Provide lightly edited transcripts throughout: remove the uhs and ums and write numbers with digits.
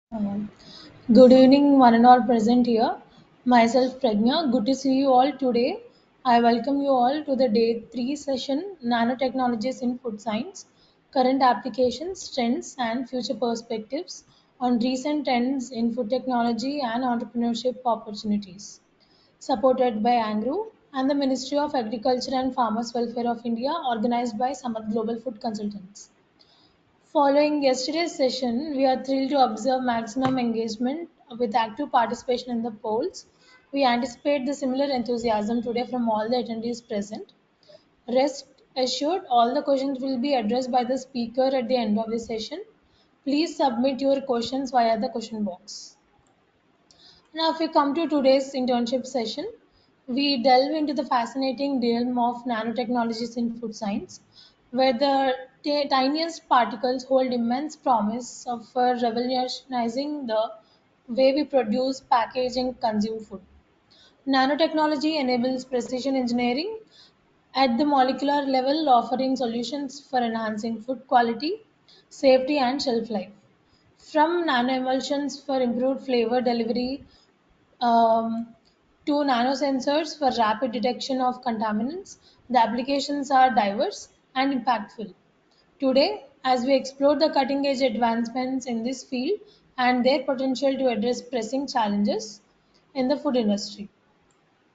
Um, Good evening, one and all present here. Myself, Pragna. Good to see you all today. I welcome you all to the day 3 session Nanotechnologies in Food Science, Current Applications, Trends, and Future Perspectives on recent trends in food technology and entrepreneurship opportunities. Supported by ANGRU and the Ministry of Agriculture and Farmers Welfare of India, organized by Samat Global Food Consultants. Following yesterday's session, we are thrilled to observe maximum engagement with active participation in the polls. We anticipate the similar enthusiasm today from all the attendees present. Rest assured, all the questions will be addressed by the speaker at the end of the session. Please submit your questions via the question box. Now, if we come to today's internship session, we delve into the fascinating realm of nanotechnologies in food science, where the tiniest particles hold immense promise of revolutionizing the way we produce, package, and consume food. Nanotechnology enables precision engineering at the molecular level, offering solutions for enhancing food quality, safety, and shelf life. From nanoemulsions for improved flavor delivery to nanosensors for rapid detection of contaminants, the applications are diverse and impactful. Today, as we explore the cutting edge advancements in this field and their potential to address pressing challenges in the food industry.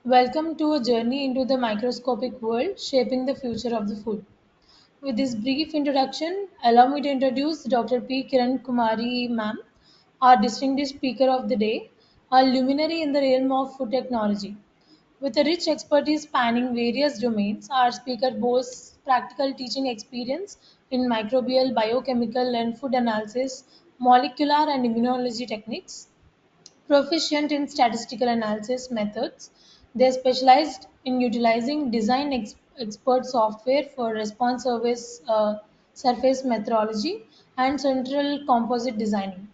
Welcome to a journey into the microscopic world shaping the future of the food. With this brief introduction, allow me to introduce Dr. P. Kiran Kumari ma'am, our distinguished speaker of the day, a luminary in the realm of food technology. With a rich expertise spanning various domains, our speaker boasts practical teaching experience in microbial, biochemical, and food analysis, molecular and immunology techniques, proficient in statistical analysis methods. They specialized in utilizing design expert software for response surface methodology and central composite designing.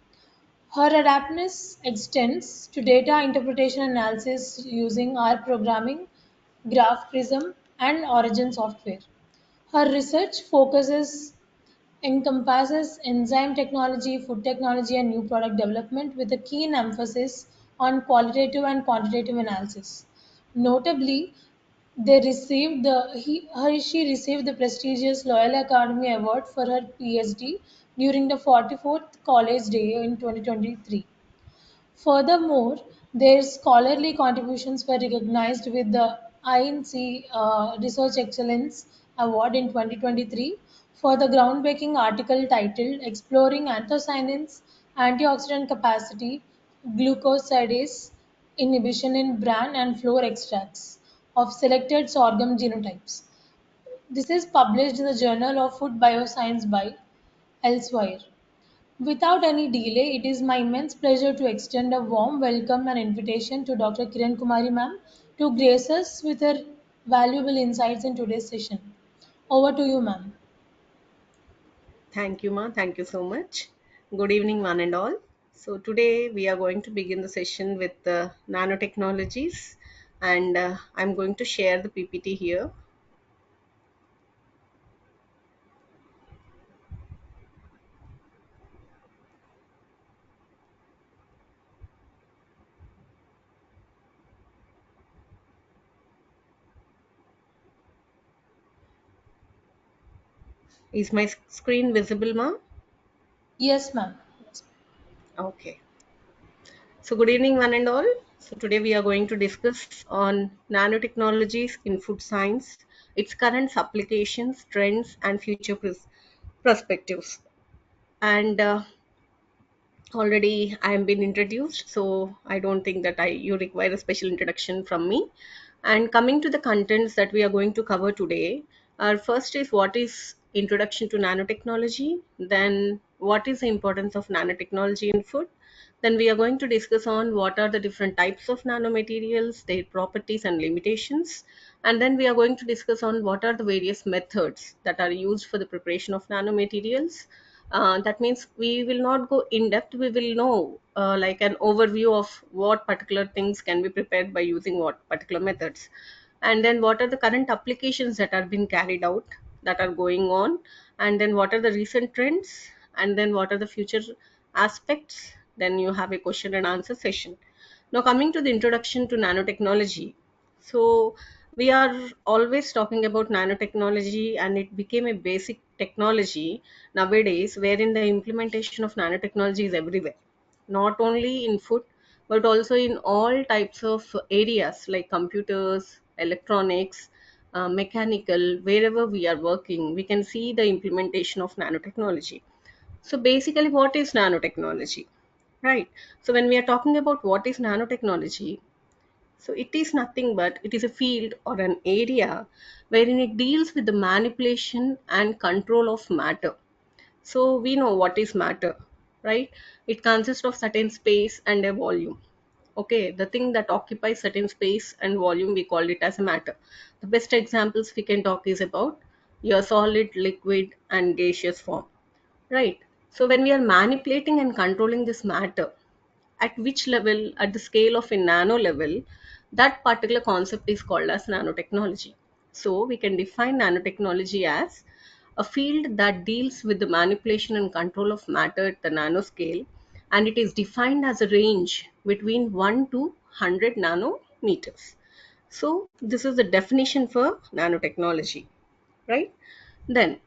Her adaptness extends to data interpretation analysis using R programming, Graph Prism, and Origin software. Her research focuses encompasses enzyme technology, food technology, and new product development with a keen emphasis on qualitative and quantitative analysis. Notably, she received the prestigious Loyola Academy Award for her PhD during the 44th College Day in 2023. Furthermore, their scholarly contributions were recognized with the INC Research Excellence Award in 2023 for the groundbreaking article titled Exploring Anthocyanins Antioxidant Capacity, Glucosidase Inhibition in bran and flour extracts of selected sorghum genotypes. This is published in the Journal of Food Bioscience by Elsewhere. Without any delay, it is my immense pleasure to extend a warm welcome and invitation to Dr. Kiran Kumari ma'am to grace us with her valuable insights in today's session. Over to you, ma'am. Thank you, Ma. Thank you so much. Good evening, one and all. So, today we are going to begin the session with nanotechnologies, and I'm going to share the PPT here. Is my screen visible, Ma? Yes, ma'am. Yes. Okay. So, good evening, one and all. So, today we are going to discuss on nanotechnologies in food science, its current applications, trends, and future perspectives. And already I am been introduced, so I don't think that I you require a special introduction from me. And coming to the contents that we are going to cover today, our first is what is introduction to nanotechnology, then what is the importance of nanotechnology in food, then we are going to discuss on what are the different types of nanomaterials, their properties and limitations, and then we are going to discuss on what are the various methods that are used for the preparation of nanomaterials. That means we will not go in depth, we will know like an overview of what particular things can be prepared by using what particular methods, and then what are the current applications that are being carried out, that are going on, and then what are the recent trends, and then what are the future aspects, Then you have a question and answer session. Now, coming to the introduction to nanotechnology. So, we are always talking about nanotechnology, and it became a basic technology nowadays, wherein the implementation of nanotechnology is everywhere, not only in food, but also in all types of areas like computers, electronics, mechanical, wherever we are working, we can see the implementation of nanotechnology. So basically, what is nanotechnology? Right. So when we are talking about what is nanotechnology, so it is nothing but it is a field or an area wherein it deals with the manipulation and control of matter. So we know what is matter, right? It consists of certain space and a volume. Okay, the thing that occupies certain space and volume, we call it as a matter. The best examples we can talk is about your solid, liquid, and gaseous form. Right. So when we are manipulating and controlling this matter, at which level, at the scale of a nano level, that particular concept is called as nanotechnology. So we can define nanotechnology as a field that deals with the manipulation and control of matter at the nanoscale, and it is defined as a range between 1 to 100 nanometers. So this is the definition for nanotechnology, right? Then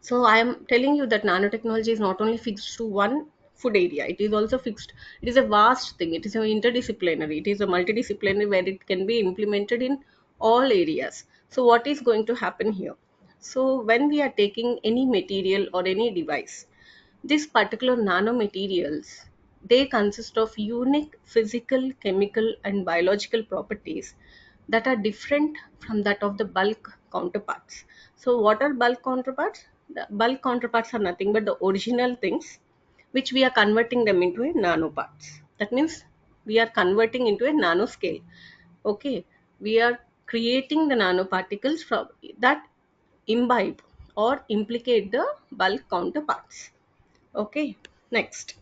so I am telling you that nanotechnology is not only fixed to one food area, it is also fixed. It is a vast thing. It is an interdisciplinary. It is a multidisciplinary where it can be implemented in all areas. So what is going to happen here? So when we are taking any material or any device, these particular nanomaterials, they consist of unique physical, chemical, and biological properties that are different from that of the bulk counterparts. So, what are bulk counterparts? The bulk counterparts are nothing but the original things which we are converting them into a nanoparts. That means we are converting into a nanoscale. Okay, we are creating the nanoparticles from that imbibe or implicate the bulk counterparts. Okay, next.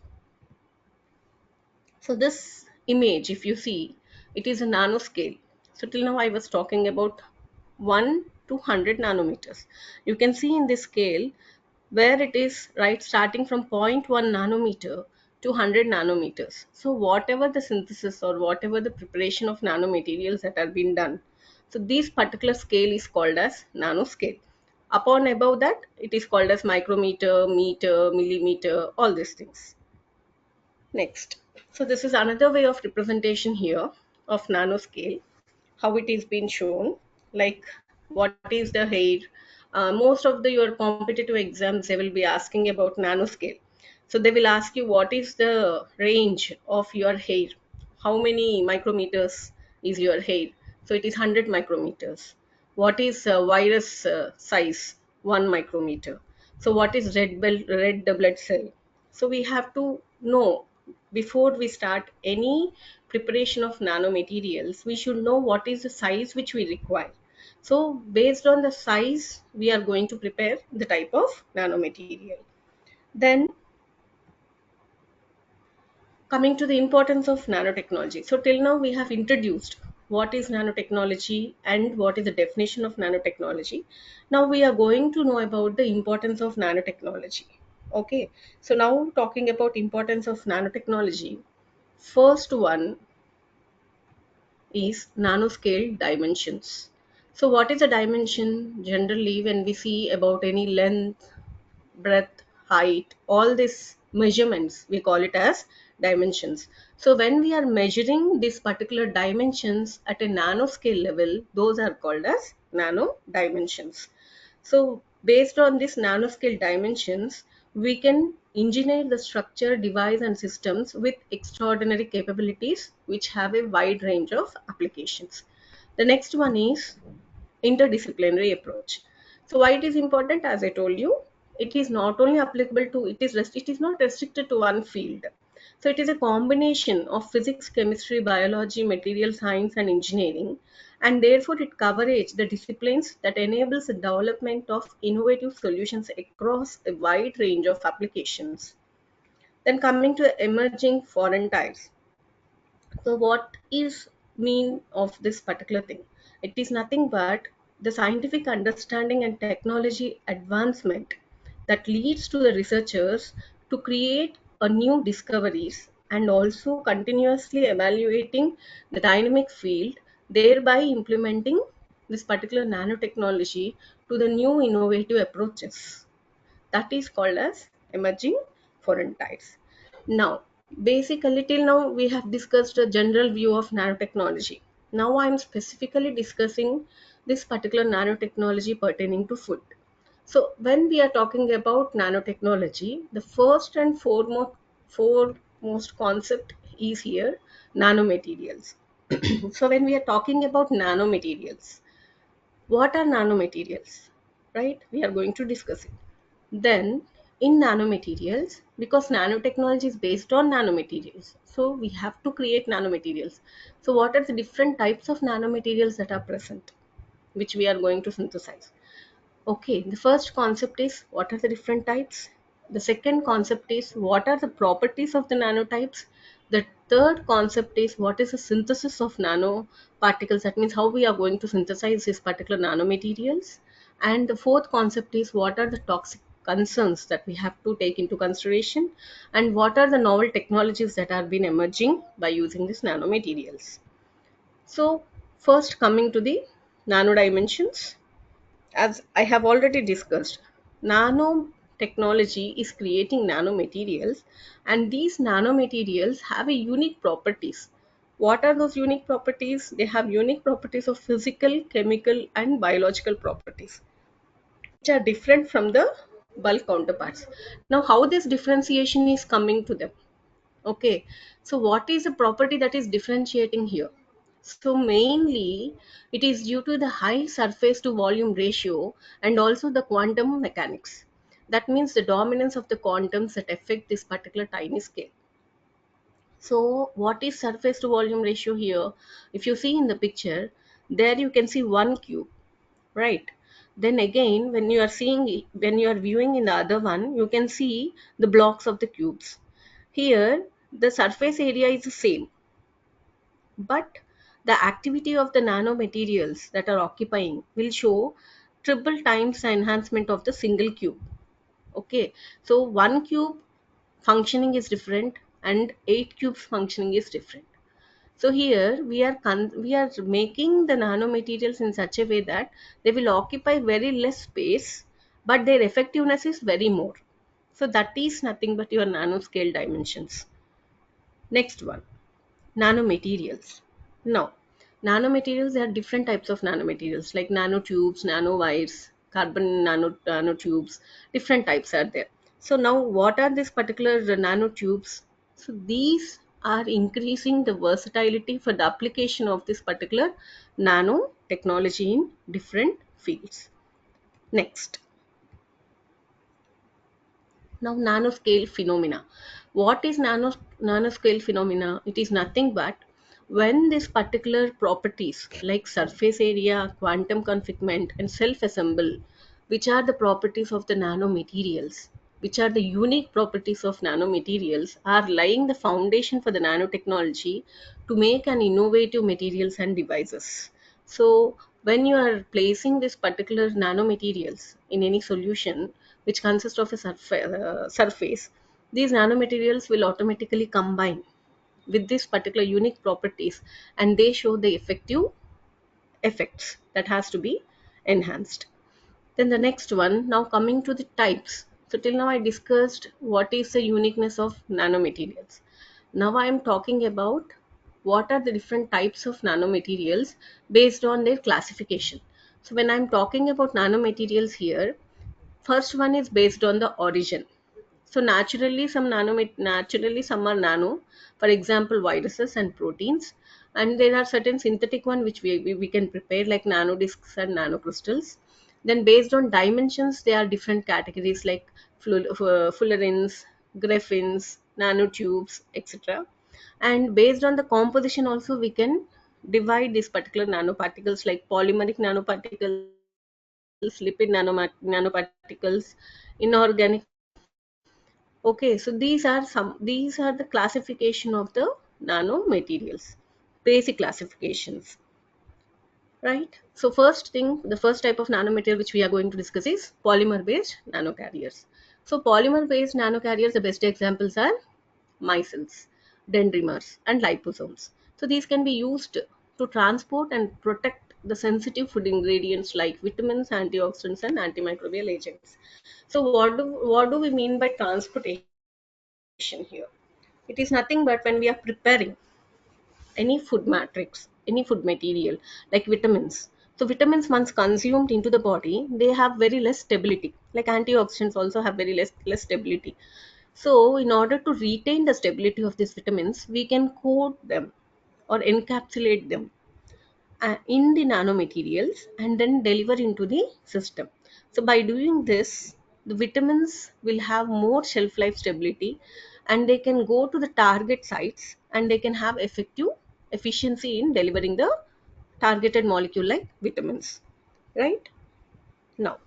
So this image, if you see, it is a nanoscale. So till now I was talking about 1 to 100 nanometers. You can see in this scale where it is right starting from zero point 0.1 nanometer to 100 nanometers. So whatever the synthesis or whatever the preparation of nanomaterials that are being done, so this particular scale is called as nanoscale. Upon above that, it is called as micrometer, meter, millimeter, all these things. Next. So this is another way of representation here of nanoscale, how it is being shown, like what is the hair. Most of the your competitive exams, they will be asking about nanoscale. So they will ask you what is the range of your hair, how many micrometers is your hair. So it is 100 micrometers. What is virus size? 1 micrometer. So what is red blood cell? So we have to know before we start any preparation of nanomaterials, we should know what is the size which we require. So based on the size, we are going to prepare the type of nanomaterial. Then coming to the importance of nanotechnology. So till now we have introduced what is nanotechnology and what is the definition of nanotechnology. Now we are going to know about the importance of nanotechnology. Okay, so now talking about importance of nanotechnology, first one is nanoscale dimensions. So what is a dimension? Generally when we see about any length, breadth, height, all these measurements, we call it as dimensions. So when we are measuring these particular dimensions at a nanoscale level, those are called as nano dimensions. So based on these nanoscale dimensions, we can engineer the structure, device, and systems with extraordinary capabilities which have a wide range of applications. The next one is interdisciplinary approach. So why it is important? As I told you, it is not only applicable to it is not restricted to one field. So it is a combination of physics, chemistry, biology, material science, and engineering, and therefore it covers the disciplines that enables the development of innovative solutions across a wide range of applications. Then coming to emerging foreign types. So what is mean of this particular thing? It is nothing but the scientific understanding and technology advancement that leads to the researchers to create new discoveries and also continuously evaluating the dynamic field, thereby implementing this particular nanotechnology to the new innovative approaches. That is called as emerging foreign tides. Now, basically, till now we have discussed a general view of nanotechnology. Now, I am specifically discussing this particular nanotechnology pertaining to food. So, when we are talking about nanotechnology, the first and foremost concept is here nanomaterials. So, when we are talking about nanomaterials, what are nanomaterials? Right? We are going to discuss it. Then, in nanomaterials, because nanotechnology is based on nanomaterials, so we have to create nanomaterials. So, what are the different types of nanomaterials that are present, which we are going to synthesize? Okay, the first concept is what are the different types? The second concept is what are the properties of the nanotypes? The third concept is what is the synthesis of nanoparticles? That means how we are going to synthesize these particular nanomaterials. And the fourth concept is what are the toxic concerns that we have to take into consideration, and what are the novel technologies that are been emerging by using these nanomaterials. So, first coming to the nano dimensions, as I have already discussed, nanotechnology is creating nanomaterials, and these nanomaterials have a unique properties. What are those unique properties? They have unique properties of physical, chemical, and biological properties, which are different from the bulk counterparts. Now, how this differentiation is coming to them? Okay, so what is the property that is differentiating here? So mainly it is due to the high surface to volume ratio and also the quantum mechanics. That means the dominance of the quantums that affect this particular tiny scale. So what is surface to volume ratio here? If you see in the picture, there you can see one cube, right? Then again, when you are viewing in the other one, you can see the blocks of the cubes. Here, the surface area is the same, but the activity of the nanomaterials that are occupying will show triple times the enhancement of the single cube. Okay, so one cube functioning is different and eight cubes functioning is different. So here we are making the nanomaterials in such a way that they will occupy very less space, but their effectiveness is very more. So that is nothing but your nanoscale dimensions. Next one, nanomaterials. Now, nanomaterials, there are different types of nanomaterials like nanotubes, nanowires, carbon nanotubes, different types are there. So now what are these particular nanotubes? So these are increasing the versatility for the application of this particular nanotechnology in different fields. Next, now, nanoscale phenomena. What is nanoscale phenomena? It is nothing but when these particular properties like surface area, quantum confinement, and self-assemble, which are the properties of the nanomaterials, which are the unique properties of nanomaterials, are laying the foundation for the nanotechnology to make an innovative materials and devices. So, when you are placing this particular nanomaterials in any solution which consists of a surface, these nanomaterials will automatically combine with these particular unique properties, and they show the effective effects that has to be enhanced. Then the next one, now coming to the types. So till now I discussed what is the uniqueness of nanomaterials. Now I am talking about what are the different types of nanomaterials based on their classification. So when I'm talking about nanomaterials here, first one is based on the origin. So naturally some are nano, for example viruses and proteins, and there are certain synthetic one which we can prepare like nanodiscs and nanocrystals. Then based on dimensions there are different categories like fullerenes, graphene, nanotubes, etc. And based on the composition also we can divide these particular nanoparticles like polymeric nanoparticles, lipid nanoparticles, inorganic. Okay, so these are the classification of the nanomaterials, basic classifications, right? So first thing, the first type of nanomaterial which we are going to discuss is polymer based nanocarriers. So polymer based nanocarriers, the best examples are micelles, dendrimers, and liposomes. So these can be used to transport and protect the sensitive food ingredients like vitamins, antioxidants, and antimicrobial agents. So what do we mean by transportation here? It is nothing but when we are preparing any food matrix, any food material like vitamins. So vitamins once consumed into the body, they have very less stability. Like antioxidants also have very less stability. So in order to retain the stability of these vitamins, we can coat them or encapsulate them in the nanomaterials and then deliver into the system. So by doing this, the vitamins will have more shelf life stability, and they can go to the target sites and they can have effective efficiency in delivering the targeted molecule like vitamins, right? Now,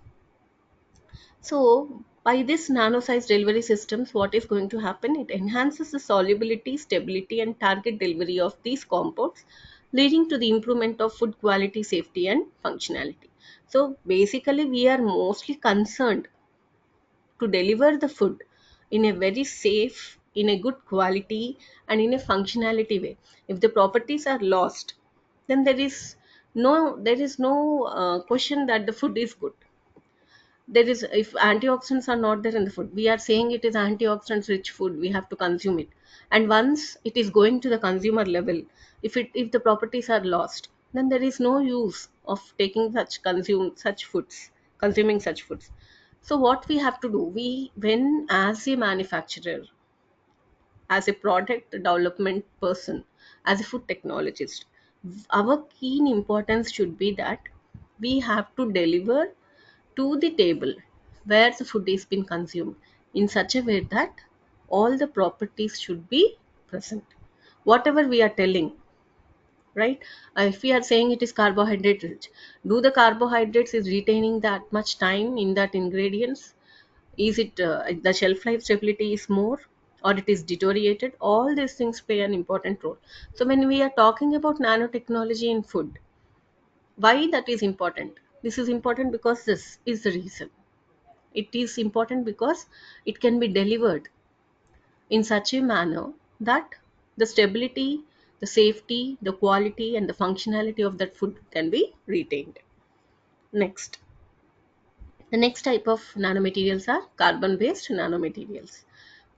so by this nano-sized delivery systems, what is going to happen? It enhances the solubility, stability, and target delivery of these compounds, leading to the improvement of food quality, safety, and functionality. So basically, we are mostly concerned to deliver the food in a very safe, in a good quality, and in a functionality way. If the properties are lost, then there is no question that the food is good. There is, if antioxidants are not there in the food, we are saying it is antioxidants rich food, we have to consume it. And once it is going to the consumer level, if the properties are lost, then there is no use of taking such consume such foods consuming such foods. So what we have to do, we when as a manufacturer, as a product development person, as a food technologist, our keen importance should be that we have to deliver to the table where the food is being consumed in such a way that all the properties should be present. Whatever we are telling, right? If we are saying it is carbohydrate rich, do the carbohydrates is retaining that much time in that ingredients? Is it the shelf life stability is more, or it is deteriorated? All these things play an important role. So when we are talking about nanotechnology in food, why that is important? This is important because this is the reason. It is important because it can be delivered in such a manner that the stability, the safety, the quality, and the functionality of that food can be retained. Next, the next type of nanomaterials are carbon based nanomaterials.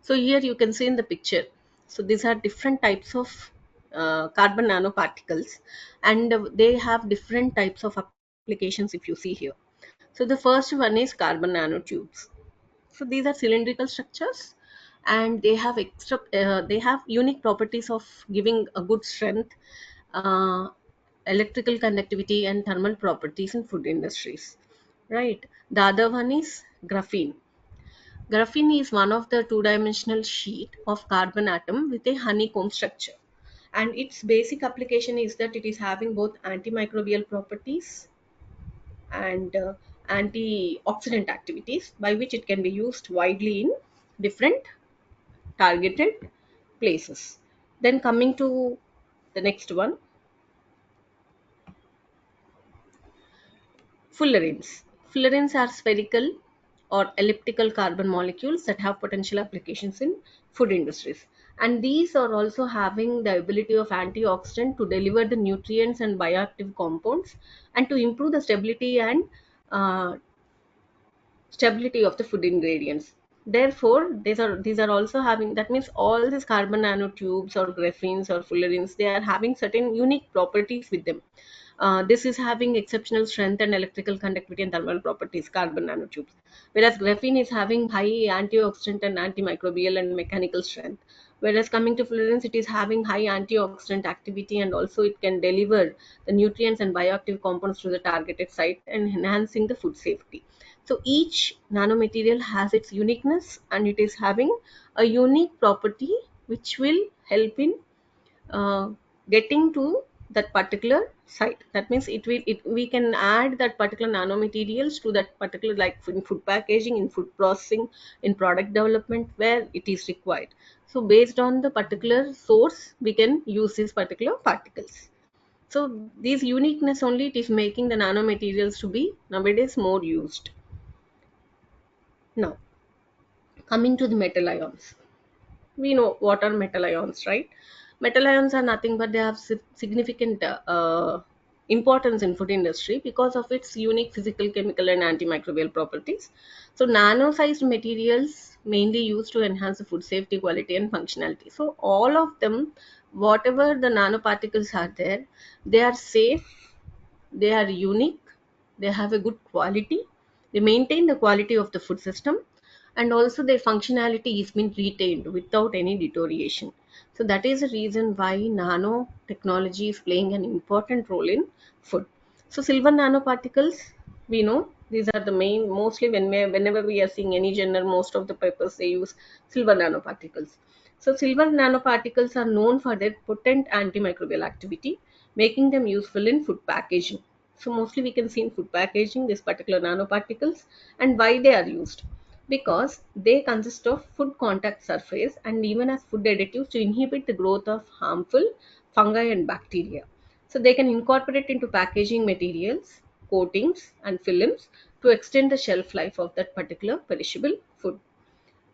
So here you can see in the picture. So these are different types of carbon nanoparticles, and they have different types of applications if you see here. So the first one is carbon nanotubes. So these are cylindrical structures, and they have unique properties of giving a good strength, uh, electrical conductivity, and thermal properties in food industries. Right. The other one is graphene. Graphene is one of the two-dimensional sheet of carbon atom with a honeycomb structure. And its basic application is that it is having both antimicrobial properties and antioxidant activities, by which it can be used widely in different targeted places. Then coming to the next one, fullerenes. Fullerenes are spherical or elliptical carbon molecules that have potential applications in food industries. And these are also having the ability of antioxidant to deliver the nutrients and bioactive compounds, and to improve the uh, stability of the food ingredients. Therefore, these are also having, that means all these carbon nanotubes or graphenes or fullerenes, they are having certain unique properties with them. This is having exceptional strength and electrical conductivity and thermal properties, carbon nanotubes. Whereas graphene is having high antioxidant and antimicrobial and mechanical strength. Whereas coming to fullerenes, it is having high antioxidant activity, and also it can deliver the nutrients and bioactive compounds to the targeted site and enhancing the food safety. So each nanomaterial has its uniqueness, and it is having a unique property which will help in uh, getting to that particular site. That means we can add that particular nanomaterials to that particular, like in food packaging, in food processing, in product development where it is required. So based on the particular source, we can use these particular particles. So these uniqueness only, it is making the nanomaterials to be nowadays more used. Now, Coming to the metal ions, we know what are metal ions, right? Metal ions are nothing but they have significant importance in food industry because of its unique physical, chemical, and antimicrobial properties. So nano-sized materials mainly used to enhance the food safety, quality, and functionality. So all of them, whatever the nanoparticles are there, they are safe, they are unique, they have a good quality, they maintain the quality of the food system, and also their functionality is been retained without any deterioration. So that is the reason why nanotechnology is playing an important role in food. So silver nanoparticles, we know these are the main, mostly whenever we are seeing any genre, most of the papers they use silver nanoparticles. So silver nanoparticles are known for their potent antimicrobial activity, making them useful in food packaging. So mostly we can see in food packaging these particular nanoparticles. And why they are used? Because they consist of food contact surface and even as food additives to inhibit the growth of harmful fungi and bacteria. So they can incorporate into packaging materials, coatings, and films to extend the shelf life of that particular perishable food.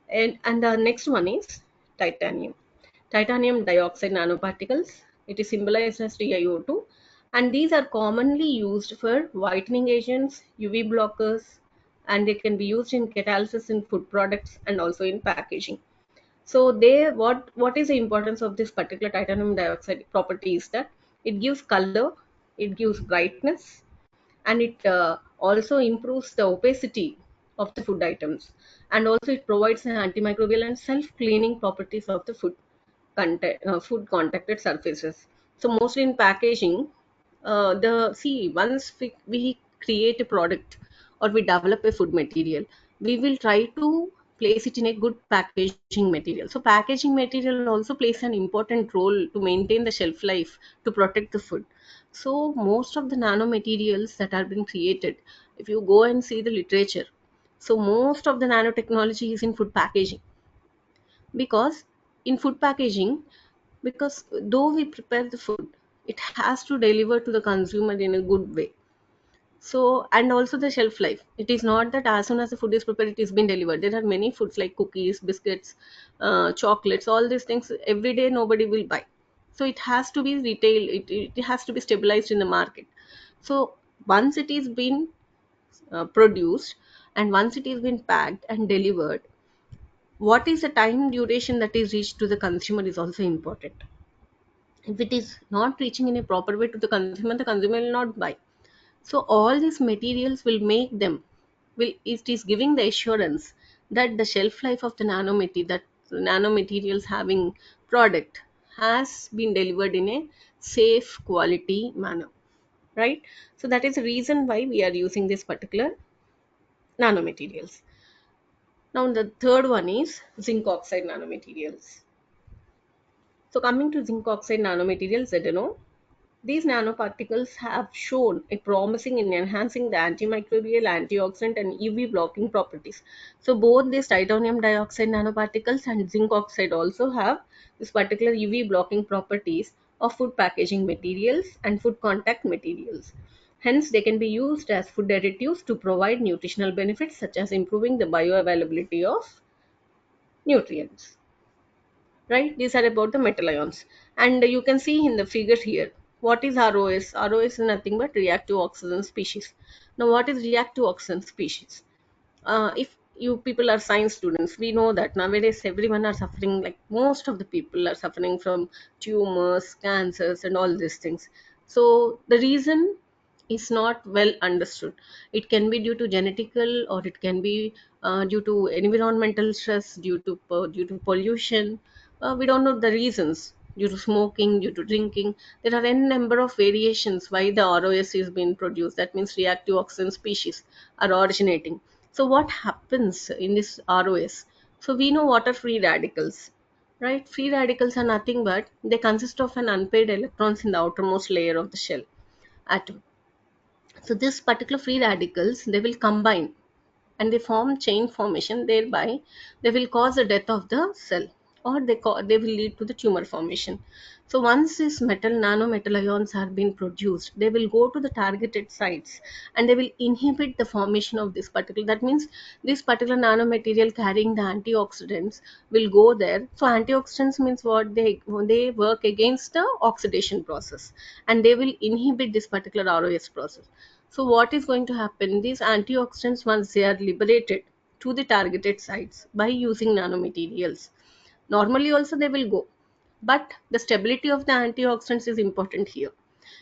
And the next one is titanium. Titanium dioxide nanoparticles. It is symbolized as TiO2, and these are commonly used for whitening agents, UV blockers, and they can be used in catalysis in food products and also in packaging. So they what is the importance of this particular titanium dioxide property is that it gives color, it gives brightness, and it also improves the opacity of the food items, and also it provides an antimicrobial and self-cleaning properties of the food contacted surfaces. So mostly in packaging, the see once we create a product or we develop a food material, we will try to place it in a good packaging material. So packaging material also plays an important role to maintain the shelf life, to protect the food. So most of the nanomaterials that are being created, if you go and see the literature, so most of the nanotechnology is in food packaging. Because in food packaging, because though we prepare the food, it has to deliver to the consumer in a good way. So, and also the shelf life, it is not that as soon as the food is prepared it is being delivered. There are many foods like cookies, biscuits, chocolates, all these things every day nobody will buy. So it has to be retail, it has to be stabilized in the market. So once it is been produced, and once it is been packed and delivered, what is the time duration that is reached to the consumer is also important. If it is not reaching in a proper way to the consumer will not buy. So all these materials will make them, will it is giving the assurance that the shelf life of the nanomaterials having product has been delivered in a safe quality manner, right? So that is the reason why we are using this particular nanomaterials. Now the third one is zinc oxide nanomaterials. So coming to zinc oxide nanomaterials, ZNO, these nanoparticles have shown a promising in enhancing the antimicrobial, antioxidant, and UV blocking properties. So both these titanium dioxide nanoparticles and zinc oxide also have this particular UV blocking properties of food packaging materials and food contact materials. Hence, they can be used as food additives to provide nutritional benefits such as improving the bioavailability of nutrients, right? These are about the metal ions. And you can see in the figure here, what is ROS? ROS is nothing but reactive oxygen species. Now, what is reactive oxygen species? If you people are science students, we know that nowadays everyone are suffering, like most of the people are suffering from tumors, cancers, and all these things. So the reason is not well understood. It can be due to genetical, or it can be due to environmental stress, due to pollution. We don't know the reasons, due to smoking, due to drinking. There are n number of variations why the ROS is being produced. That means reactive oxygen species are originating. So what happens in this ROS? So we know what are free radicals, right? Free radicals are nothing but they consist of an unpaired electrons in the outermost layer of the shell atom. So this particular free radicals, they will combine and they form chain formation, thereby they will cause the death of the cell, or they will lead to the tumor formation. So once these metal nanometal ions are being produced, they will go to the targeted sites and they will inhibit the formation of this particular. That means this particular nanomaterial carrying the antioxidants will go there. So antioxidants means what, they work against the oxidation process and they will inhibit this particular ROS process. So what is going to happen? These antioxidants, once they are liberated to the targeted sites by using nanomaterials, normally also they will go, but the stability of the antioxidants is important here.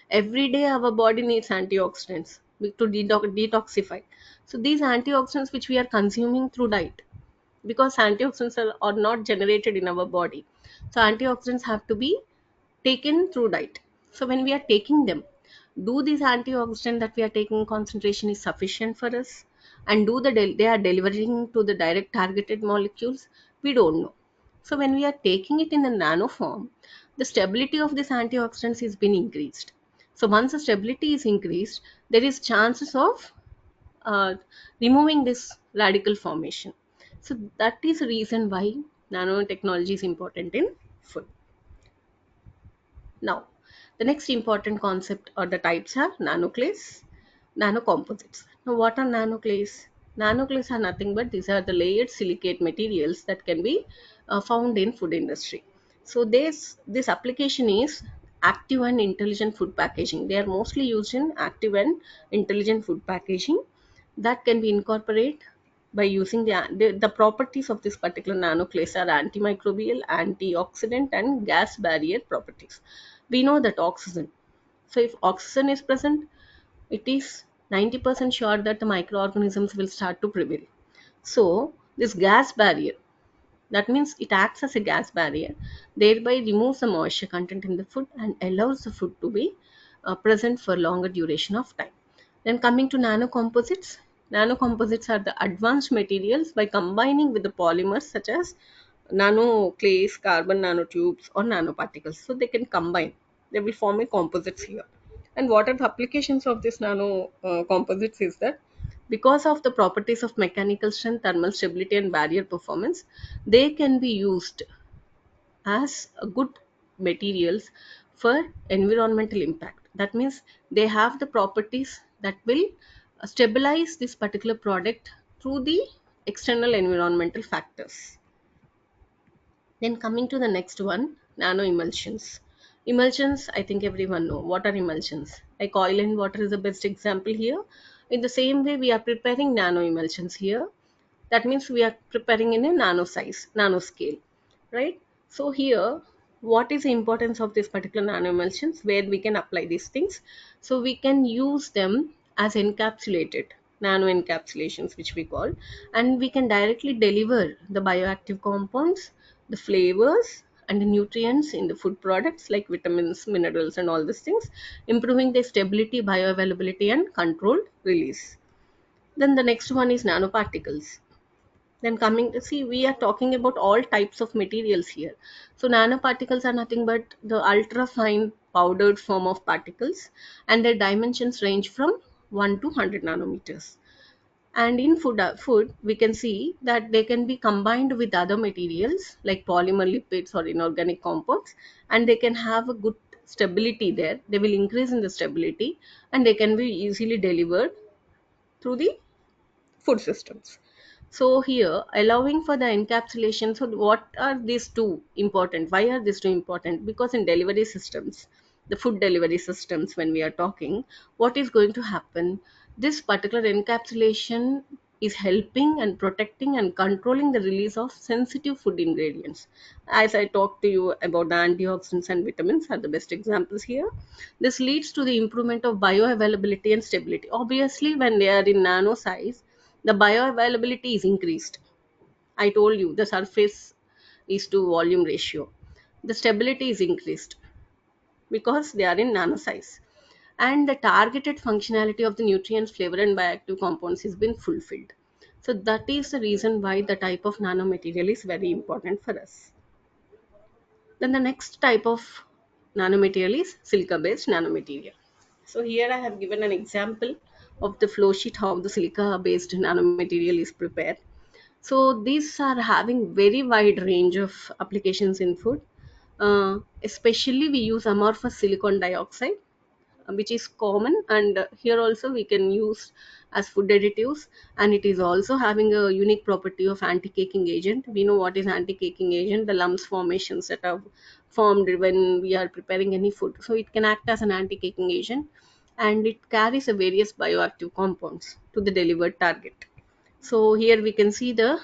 Every day our body needs antioxidants to detoxify. So these antioxidants which we are consuming through diet, because antioxidants are not generated in our body, so antioxidants have to be taken through diet. So when we are taking them, do these antioxidant that we are taking concentration is sufficient for us, and they are delivering to the direct targeted molecules? We don't know. So when we are taking it in the nano form, the stability of this antioxidants is been increased. So once the stability is increased, there is chances of uh, removing this radical formation. So that is the reason why nanotechnology is important in food. Now, the next important concept or the types are nanoclays, nanocomposites. Now, what are nanoclays? Nanoclays are nothing but these are the layered silicate materials that can be found in food industry. So this application is active and intelligent food packaging. They are mostly used in active and intelligent food packaging that can be incorporated by using the properties of this particular nanoclays are antimicrobial, antioxidant, and gas barrier properties. We know that oxygen. So if oxygen is present, it is 90% sure that the microorganisms will start to prevail. So this gas barrier, that means it acts as a gas barrier, thereby removes the moisture content in the food and allows the food to be present for longer duration of time. Then coming to nanocomposites, nanocomposites are the advanced materials by combining with the polymers such as nanoclays, carbon nanotubes, or nanoparticles. So they can combine. They will form a composites here. And what are the applications of this nano composites is that because of the properties of mechanical strength, thermal stability, and barrier performance, they can be used as a good materials for environmental impact. That means they have the properties that will stabilize this particular product through the external environmental factors. Then coming to the next one, nano emulsions. Emulsions, I think everyone know. What are emulsions? Like oil and water is the best example here. In the same way, we are preparing nano emulsions here. That means we are preparing in a nano size, nano scale, right? So here, what is the importance of this particular nano emulsions where we can apply these things? So we can use them as encapsulated nano encapsulations, which we call, and we can directly deliver the bioactive compounds, the flavors, and the nutrients in the food products like vitamins, minerals, and all these things, improving their stability, bioavailability, and controlled release. Then the next one is nanoparticles. Then coming to see, we are talking about all types of materials here. So nanoparticles are nothing but the ultra fine powdered form of particles, and their dimensions range from 1 to 100 nanometers. And in food we can see that they can be combined with other materials like polymer lipids or inorganic compounds, and they can have a good stability there. They will increase in the stability and they can be easily delivered through the food systems. So here, allowing for the encapsulation. So what are these two important? Why are these two important? Because in delivery systems, the food delivery systems, when we are talking, what is going to happen? This particular encapsulation is helping and protecting and controlling the release of sensitive food ingredients. As I talked to you about the antioxidants and vitamins are the best examples here. This leads to the improvement of bioavailability and stability. Obviously, when they are in nano size, the bioavailability is increased. I told you the surface is to volume ratio. The stability is increased because they are in nano size. And the targeted functionality of the nutrients, flavor, and bioactive compounds has been fulfilled. So that is the reason why the type of nanomaterial is very important for us. Then the next type of nanomaterial is silica based nanomaterial. So here I have given an example of the flow sheet how the silica based nanomaterial is prepared. So these are having very wide range of applications in food. Especially we use amorphous silicon dioxide, which is common, and here also we can use as food additives, and it is also having a unique property of anti-caking agent. We know what is anti-caking agent, the lumps formations that are formed when we are preparing any food, so it can act as an anti-caking agent, and it carries a various bioactive compounds to the delivered target. So here we can see the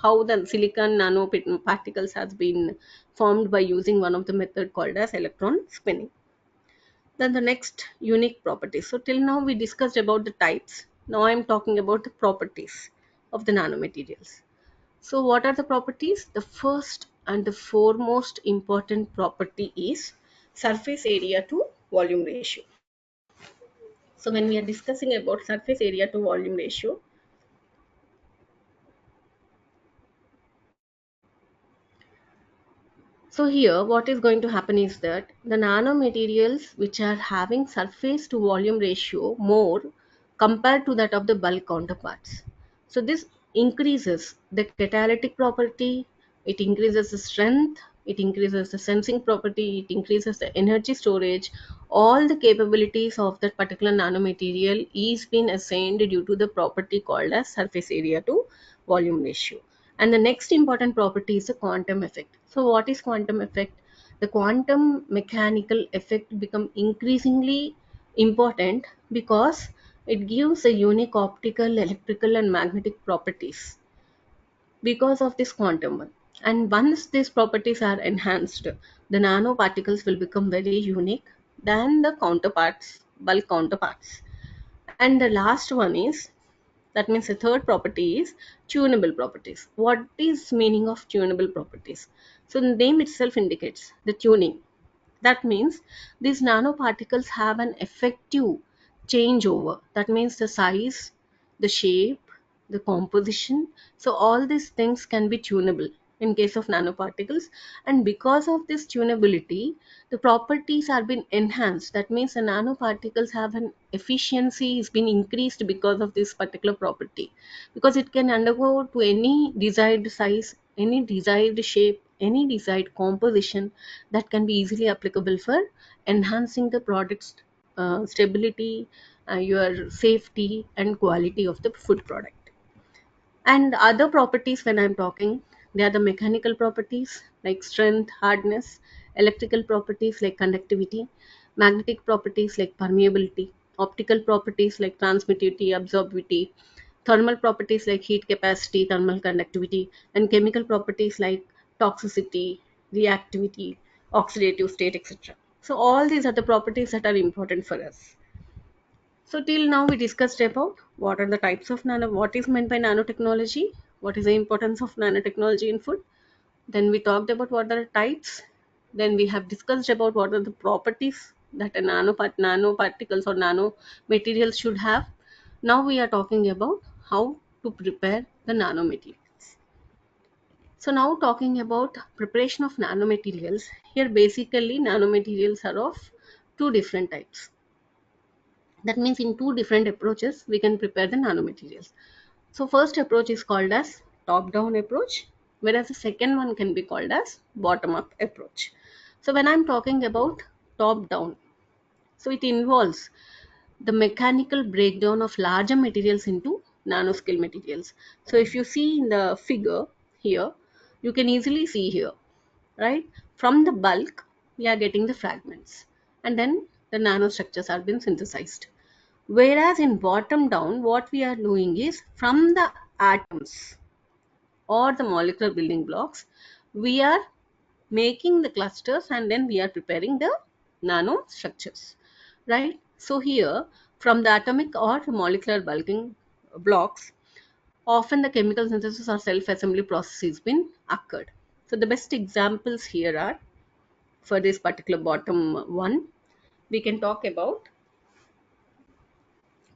how the silicon nanoparticles has been formed by using one of the method called as electron spinning. Then the next, unique properties. So till now we discussed about the types. Now I am talking about the properties of the nanomaterials. So what are the properties? The first and the foremost important property is surface area to volume ratio. So when we are discussing about surface area to volume ratio, so here what is going to happen is that the nanomaterials which are having surface to volume ratio more compared to that of the bulk counterparts. So this increases the catalytic property, it increases the strength, it increases the sensing property, it increases the energy storage. All the capabilities of that particular nanomaterial is being assigned due to the property called as surface area to volume ratio. And the next important property is the quantum effect. So what is quantum effect? The quantum mechanical effect become increasingly important because it gives a unique optical, electrical and magnetic properties because of this quantum one. And once these properties are enhanced, the nanoparticles will become very unique than the counterparts, bulk counterparts. And the last one is, that means the third property is tunable properties. What is meaning of tunable properties? So the name itself indicates the tuning. That means these nanoparticles have an effective changeover. That means the size, the shape, the composition. So all these things can be tunable in case of nanoparticles. And because of this tunability, the properties are being enhanced. That means the nanoparticles have an efficiency is been increased because of this particular property. Because it can undergo to any desired size, any desired shape, any desired composition that can be easily applicable for enhancing the product's stability, your safety and quality of the food product. And other properties, when I'm talking, they are the mechanical properties like strength, hardness, electrical properties like conductivity, magnetic properties like permeability, optical properties like transmittivity, absorptivity, thermal properties like heat capacity, thermal conductivity, and chemical properties like toxicity, reactivity, oxidative state, etc. So all these are the properties that are important for us. So till now we discussed about what are the types of what is meant by nanotechnology, what is the importance of nanotechnology in food. Then we talked about what are the types. Then we have discussed about what are the properties that a nanoparticles or nanomaterials should have. Now we are talking about how to prepare the nanomaterials. So now talking about preparation of nanomaterials. Here basically nanomaterials are of two different types. That means in two different approaches we can prepare the nanomaterials. So first approach is called as top down approach, whereas the second one can be called as bottom up approach. So when I'm talking about top down, so it involves the mechanical breakdown of larger materials into nanoscale materials. So if you see in the figure here, you can easily see here, right? From the bulk, we are getting the fragments, and then the nanostructures are being synthesized. Whereas in bottom down, what we are doing is from the atoms or the molecular building blocks, we are making the clusters and then we are preparing the nanostructures, right? So here, from the atomic or the molecular bulking blocks, often the chemical synthesis or self-assembly processes been occurred. So the best examples here are, for this particular bottom one, we can talk about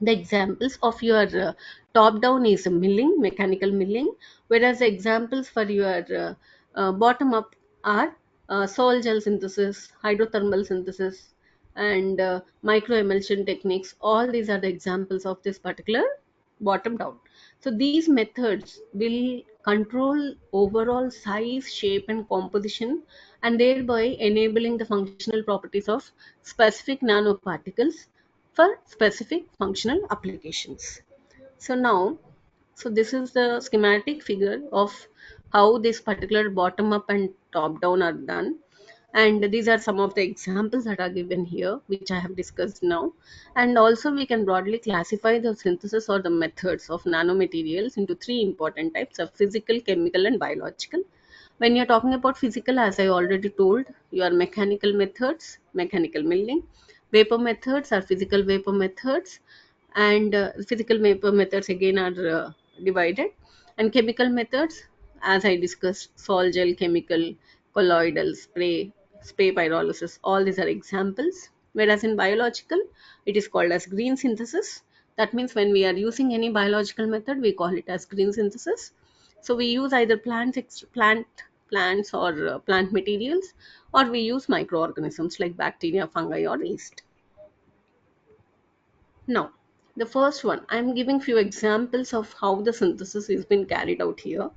the examples of your top down is milling, mechanical milling, whereas the examples for your bottom up are sol gel synthesis, hydrothermal synthesis, and micro emulsion techniques. All these are the examples of this particular bottom down. So these methods will control overall size, shape, and composition, and thereby enabling the functional properties of specific nanoparticles for specific functional applications. So now, so this is the schematic figure of how this particular bottom up and top down are done. And these are some of the examples that are given here, which I have discussed now. And also we can broadly classify the synthesis or the methods of nanomaterials into three important types of physical, chemical, and biological. When you're talking about physical, as I already told, you are mechanical methods, mechanical milling. Vapor methods are physical vapor methods, and physical vapor methods again are divided. And chemical methods, as I discussed, sol gel chemical, colloidal spray pyrolysis, all these are examples. Whereas in biological, it is called as green synthesis. That means when we are using any biological method, we call it as green synthesis. So we use either plants or plant materials, or we use microorganisms like bacteria, fungi, or yeast. Now, the first one, I'm giving few examples of how the synthesis is being carried out here.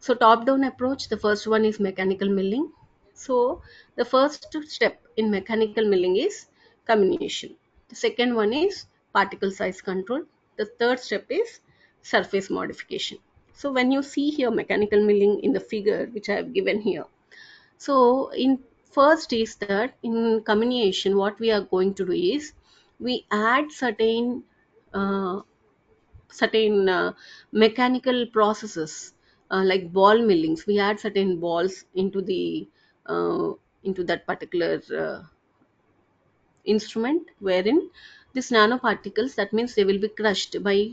So top-down approach, the first one is mechanical milling. So the first step in mechanical milling is comminution. The second one is particle size control. The third step is surface modification. So when you see here mechanical milling in the figure which I have given here, so in first is that in comminution, what we are going to do is we add uh, certain mechanical processes like ball millings. We add certain balls uh, into that particular instrument, wherein these nanoparticles, that means they will be crushed by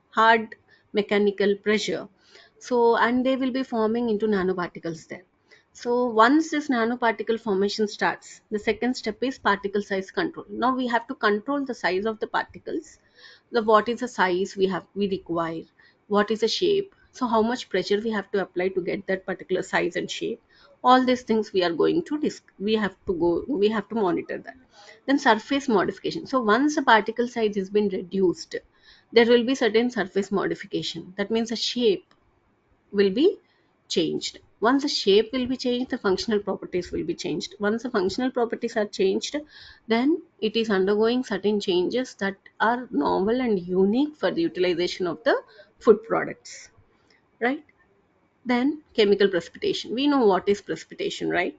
hard mechanical pressure. So and they will be forming into nanoparticles there. So once this nanoparticle formation starts, the second step is particle size control. Now we have to control the size of the particles. The what is the size we require, what is the shape, so how much pressure we have to apply to get that particular size and shape. All these things we are going to we have to monitor that. Then surface modification. So once the particle size has been reduced, there will be certain surface modification. That means the shape will be changed. Once the shape will be changed, the functional properties will be changed. Once the functional properties are changed, then it is undergoing certain changes that are novel and unique for the utilization of the food products, right? Then chemical precipitation. We know what is precipitation, right?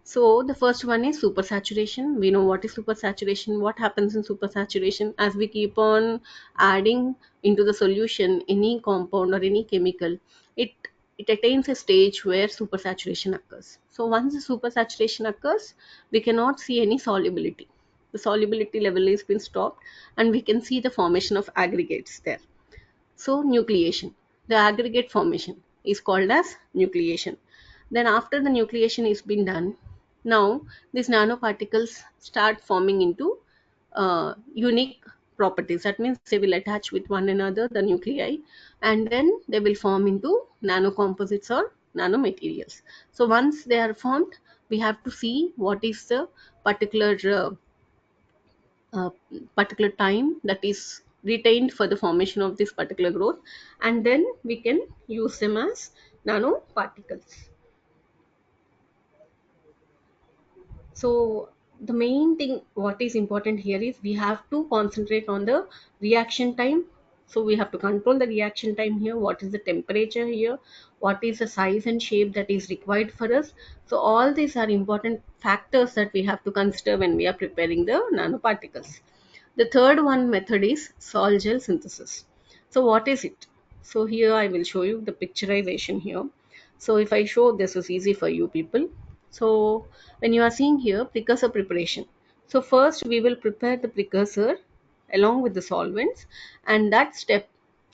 So the first one is supersaturation. We know what is supersaturation. What happens in supersaturation? As we keep on adding into the solution any compound or any chemical, it it attains a stage where supersaturation occurs. So once the supersaturation occurs, we cannot see any solubility. The solubility level is been stopped, and we can see the formation of aggregates there. So nucleation, the aggregate formation is called as nucleation. Then after the nucleation is been done, now these nanoparticles start forming into unique properties. That means they will attach with one another, the nuclei, and then they will form into nanocomposites or nanomaterials. So once they are formed, we have to see what is the particular uh, particular time that is retained for the formation of this particular growth, and then we can use them as nanoparticles. So the main thing what is important here is we have to concentrate on the reaction time. So we have to control the reaction time here, what is the temperature here, what is the size and shape that is required for us. So all these are important factors that we have to consider when we are preparing the nanoparticles. The third one method is sol gel synthesis. So what is it? So here I will show you the picturization here. So if I show, this is easy for you people. So when you are seeing here precursor preparation. So first we will prepare the precursor along with the solvents, and that step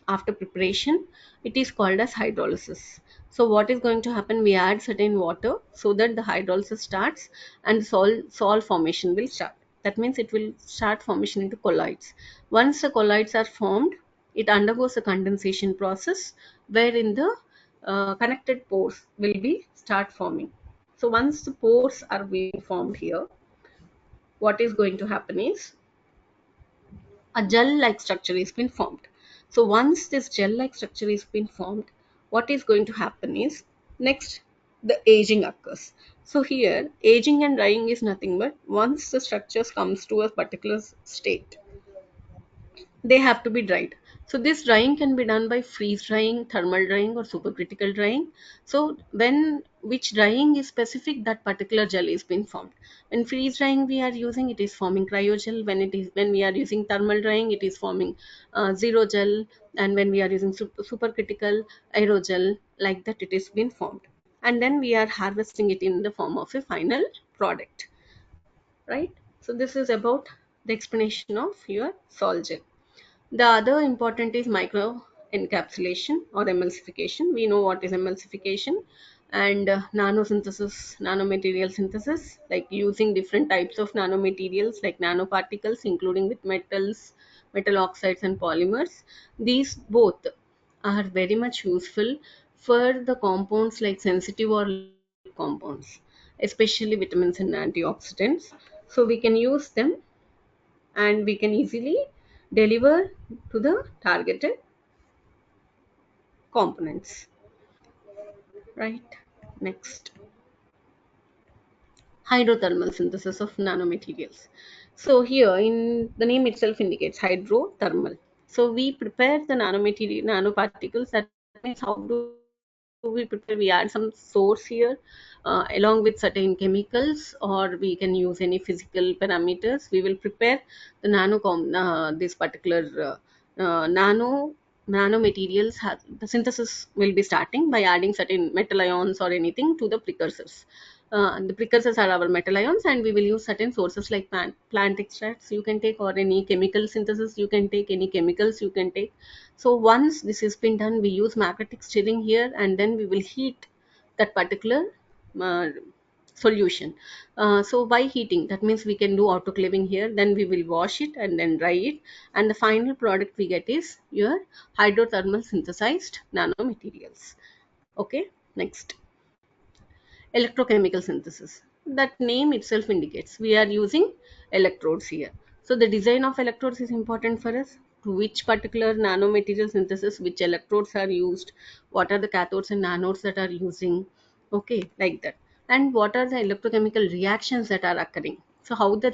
after preparation, it is called as hydrolysis. So what is going to happen? We add certain water so that the hydrolysis starts and sol formation will start. That means it will start formation into colloids. Once the colloids are formed, it undergoes a condensation process wherein the connected pores will be start forming. So once the pores are being formed here, what is going to happen is a gel like structure is been formed. So once this gel-like structure is been formed, what is going to happen is next the aging occurs. So here aging and drying is nothing but once the structures comes to a particular state, they have to be dried. So this drying can be done by freeze drying, thermal drying, or supercritical drying. So when which drying is specific, that particular gel is being formed. When freeze drying we are using, it is forming cryogel. When we are using thermal drying, it is forming zero gel. And when we are using supercritical aerogel, like that it is being formed, and then we are harvesting it in the form of a final product, right? So this is about the explanation of your sol gel. The other important is micro encapsulation or emulsification. We know what is emulsification, and nanosynthesis, nanomaterial synthesis, like using different types of nanomaterials like nanoparticles, including with metals, metal oxides, and polymers. These both are very much useful for the compounds like sensitive or liquid compounds, especially vitamins and antioxidants. So we can use them and we can easily deliver to the targeted components, right? Next, hydrothermal synthesis of nanomaterials. So here in the name itself indicates hydrothermal. So we prepare the nanomaterial nanoparticles. That means how do we prepare? We add some source here along with certain chemicals, or we can use any physical parameters. We will prepare the this particular nano nanomaterials. The synthesis will be starting by adding certain metal ions or anything to the precursors. The precursors are our metal ions, and we will use certain sources like plant extracts you can take, or any chemical synthesis you can take, any chemicals you can take. So once this has been done, we use magnetic stirring here, and then we will heat that particular uh, solution. So by heating, that means we can do autoclaving here, then we will wash it and then dry it, and the final product we get is your hydrothermal synthesized nanomaterials. Okay, next, electrochemical synthesis. That name itself indicates we are using electrodes here. So the design of electrodes is important for us. To which particular nanomaterial synthesis, which electrodes are used, what are the cathodes and anodes that are using, okay, like that. And what are the electrochemical reactions that are occurring. So how the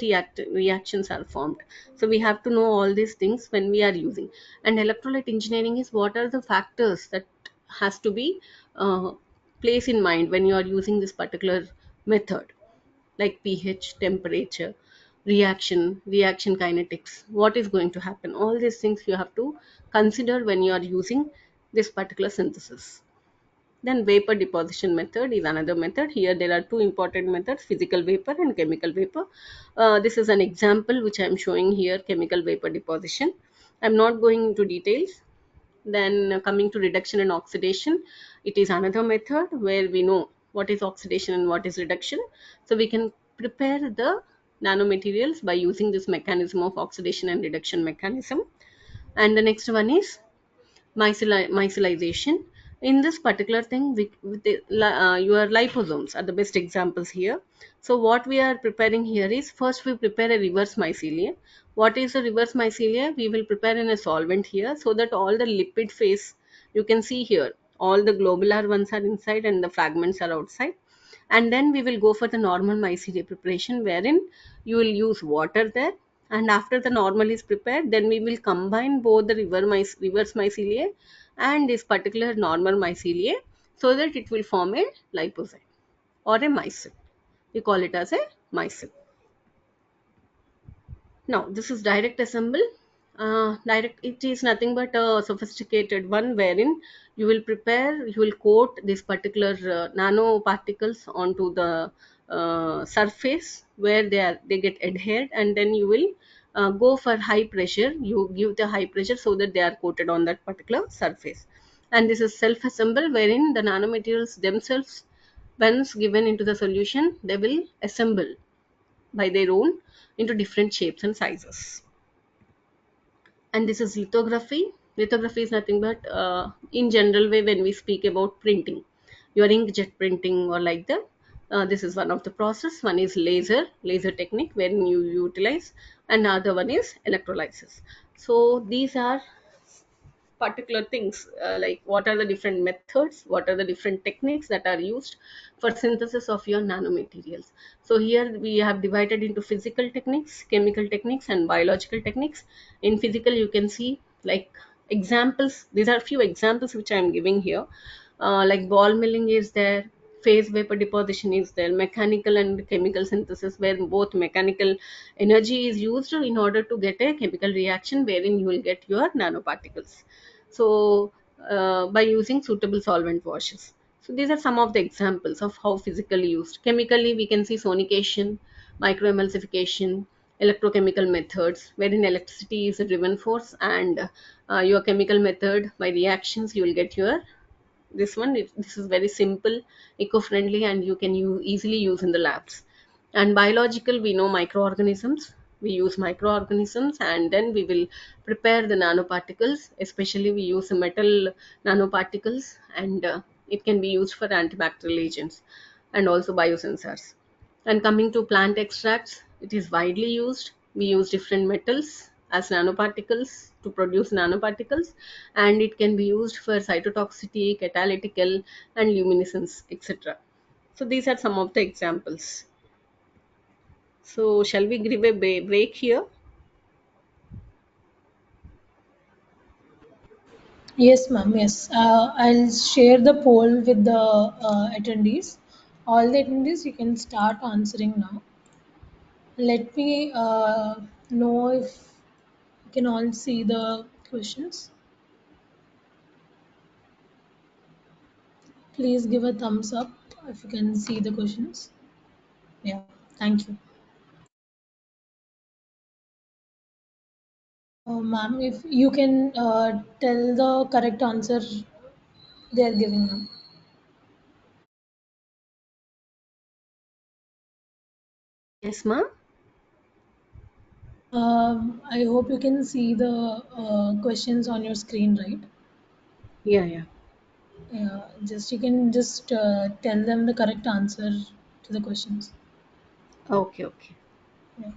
reactions are formed. So we have to know all these things when we are using. And electrolyte engineering is what are the factors that has to be place in mind when you are using this particular method, like pH, temperature, reaction kinetics, what is going to happen. All these things you have to consider when you are using this particular synthesis. Then vapor deposition method is another method. Here there are two important methods, physical vapor and chemical vapor. This is an example which I am showing here, chemical vapor deposition. I'm not going into details. Then coming to reduction and oxidation, it is another method where we know what is oxidation and what is reduction. So we can prepare the nanomaterials by using this mechanism of oxidation and reduction mechanism. And the next one is micellization. In this particular thing, your liposomes are the best examples here. So what we are preparing here is, first we prepare a reverse mycelia. What is a reverse mycelia? We will prepare in a solvent here, so that all the lipid phase, you can see here, all the globular ones are inside and the fragments are outside. And then we will go for the normal mycelia preparation, wherein you will use water there. And after the normal is prepared, then we will combine both the reverse mycelia and this particular normal mycelia, so that it will form a lipozyme or a micelle. We call it as a micelle. Now, this is direct assemble. Direct, it is nothing but a sophisticated one, wherein you will coat this particular nanoparticles onto the surface where they get adhered, and then you will go for high pressure. You give the high pressure so that they are coated on that particular surface. And this is self assemble, wherein the nanomaterials themselves, once given into the solution, they will assemble by their own into different shapes and sizes. And this is lithography. Lithography is nothing but in general way, when we speak about printing, your inkjet printing or like that, this is one of the process. One is laser technique, wherein you utilize, and other one is electrolysis. So these are particular things, like what are the different methods, what are the different techniques that are used for synthesis of your nanomaterials. So here we have divided into physical techniques, chemical techniques, and biological techniques. In physical, you can see like examples. These are few examples which I am giving here. Like ball milling is there, phase vapor deposition is there, mechanical and chemical synthesis, where both mechanical energy is used in order to get a chemical reaction wherein you will get your nanoparticles. So by using suitable solvent washes. So these are some of the examples of how physically used. Chemically, we can see sonication, microemulsification, electrochemical methods, wherein electricity is a driven force, and your chemical method by reactions you will get your this one. This is very simple, eco-friendly, and you can easily use in the labs. And biological, we know microorganisms. We use microorganisms, and then we will prepare the nanoparticles. Especially, we use metal nanoparticles, and it can be used for antibacterial agents and also biosensors. And coming to plant extracts, it is widely used. We use different metals as nanoparticles to produce nanoparticles, and it can be used for cytotoxicity, catalytical, and luminescence, etc. So these are some of the examples. So shall we give a break here? Yes, ma'am. Yes. I'll share the poll with the attendees. All the attendees, you can start answering now. Let me know if you can all see the questions. Please give a thumbs up if you can see the questions. Yeah. Thank you. Ma'am, if you can tell the correct answer they are giving now. Yes, ma'am. I hope you can see the questions on your screen, right? Yeah, yeah. Just you can just tell them the correct answer to the questions. Okay, okay. Yeah.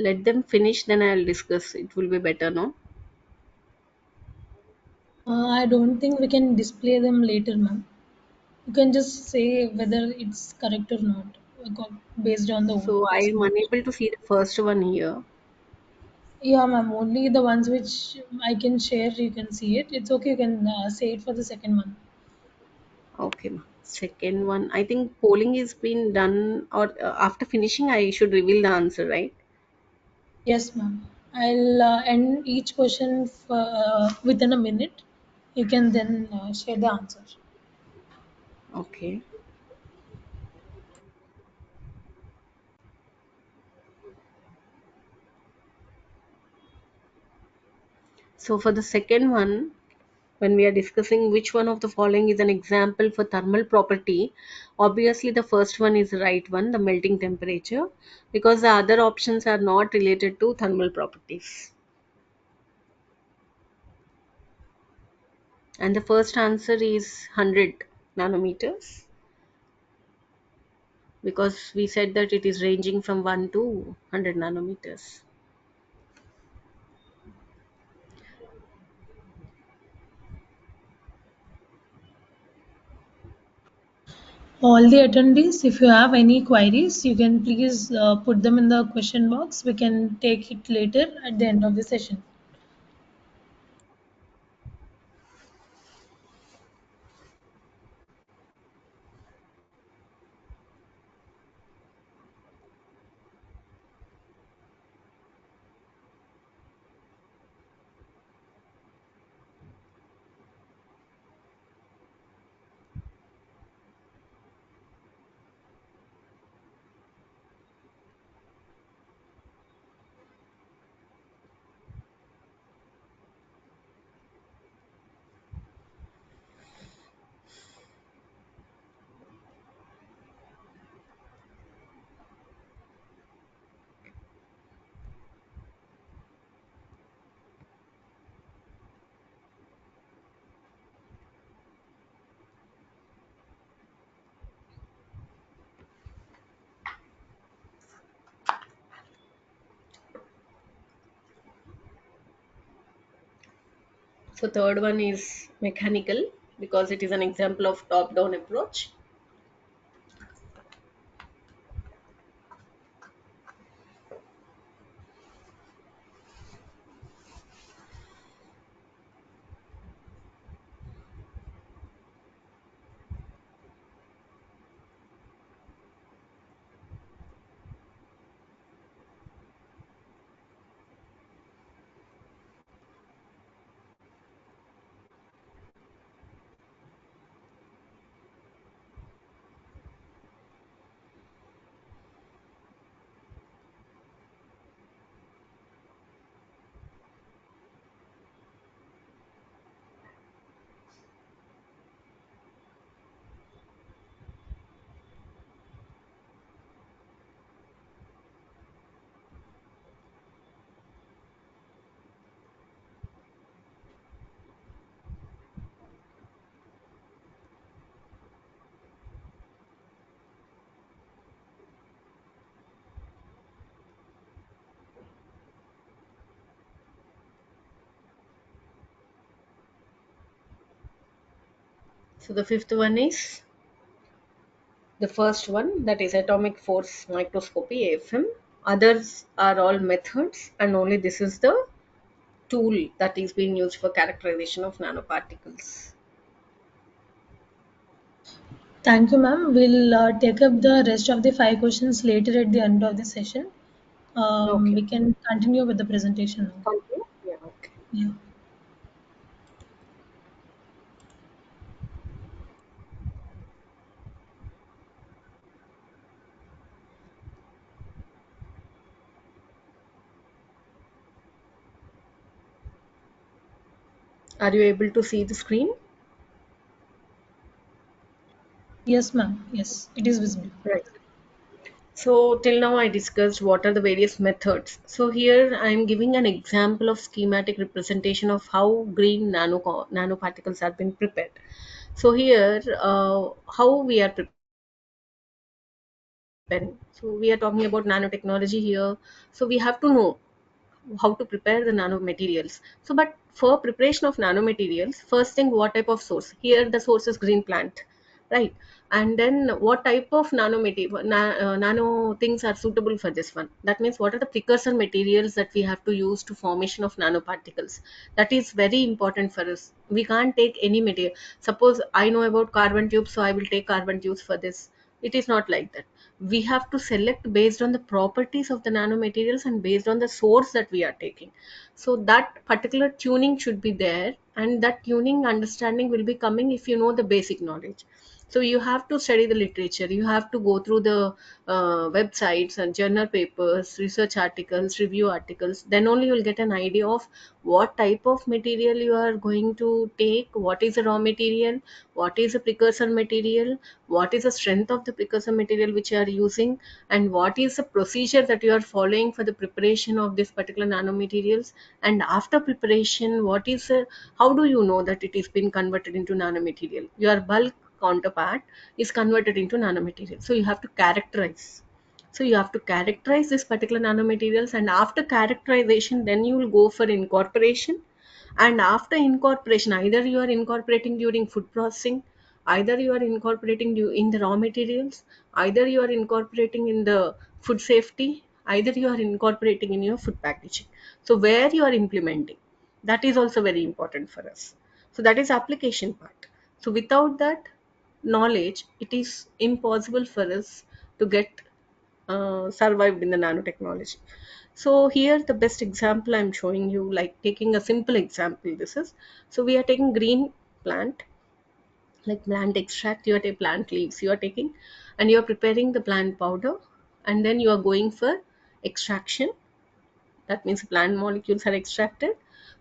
Let them finish, then I'll discuss. It will be better, no? I don't think we can display them later, ma'am. You can just say whether it's correct or not based on the So I am screen. unable to see the first one here. Yeah, ma'am. Only the ones which I can share, you can see it. It's okay. You can say it for the second one. Okay, ma'am. Second one, I think polling is been done, or after finishing, I should reveal the answer, right? Yes, ma'am. I'll end each question within a minute. You can then share the answer. Okay. So for the second one, when we are discussing which one of the following is an example for thermal property, obviously the first one is the right one, the melting temperature, because the other options are not related to thermal properties. And the first answer is 100 nanometers, because we said that it is ranging from 1 to 100 nanometers. All the attendees, if you have any queries, you can please put them in the question box. We can take it later at the end of the session. So third one is mechanical because it is an example of top-down approach. So the fifth one is the first one, that is atomic force microscopy AFM. Others are all methods, and only this is the tool that is being used for characterization of nanoparticles. Thank you, ma'am. We'll take up the rest of the five questions later at the end of the session. Okay. We can continue with the presentation now. Continue? Yeah, okay. Yeah. Are you able to see the screen? Yes, ma'am. Yes, it is visible. Right. So till now I discussed what are the various methods. So here I am giving an example of schematic representation of how green nanoparticles have been prepared. So here, how we are preparing. So we are talking about nanotechnology here. So we have to know how to prepare the nanomaterials. So, but for preparation of nanomaterials, first thing, what type of source? Here, the source is green plant, right? And then, what type of nano things are suitable for this one? That means, what are the precursor materials that we have to use to formation of nanoparticles? That is very important for us. We can't take any material. Suppose I know about carbon tubes, so I will take carbon tubes for this. It is not like that. We have to select based on the properties of the nanomaterials and based on the source that we are taking. So that particular tuning should be there, and that tuning understanding will be coming if you know the basic knowledge. So you have to study the literature, you have to go through the websites and journal papers, research articles, review articles. Then only you'll get an idea of what type of material you are going to take, what is the raw material, what is the precursor material, what is the strength of the precursor material which you are using, and what is the procedure that you are following for the preparation of this particular nanomaterials. And after preparation, what is how do you know that it is been converted into nanomaterial? Your bulk counterpart is converted into nanomaterial, so you have to characterize. So you have to characterize this particular nanomaterials, and after characterization, then you will go for incorporation. And after incorporation, either you are incorporating during food processing, either you are incorporating in the raw materials, either you are incorporating in the food safety, either you are incorporating in your food packaging. So where you are implementing, that is also very important for us. So that is application part. So without that knowledge, it is impossible for us to get survived in the nanotechnology. So here the best example I'm showing you, like taking a simple example, this is, so we are taking green plant, like plant extract, you are taking plant leaves, you are taking, and you are preparing the plant powder, and then you are going for extraction. That means plant molecules are extracted.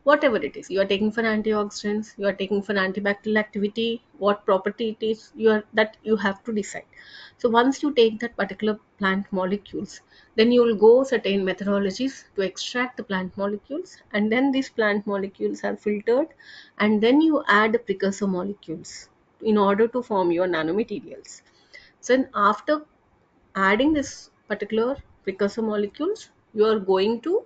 Whatever it is, you are taking for antioxidants, you are taking for antibacterial activity, what property it is, you are that you have to decide. So once you take that particular plant molecules, then you will go certain methodologies to extract the plant molecules, and then these plant molecules are filtered, and then you add the precursor molecules in order to form your nanomaterials. So then after adding this particular precursor molecules, you are going to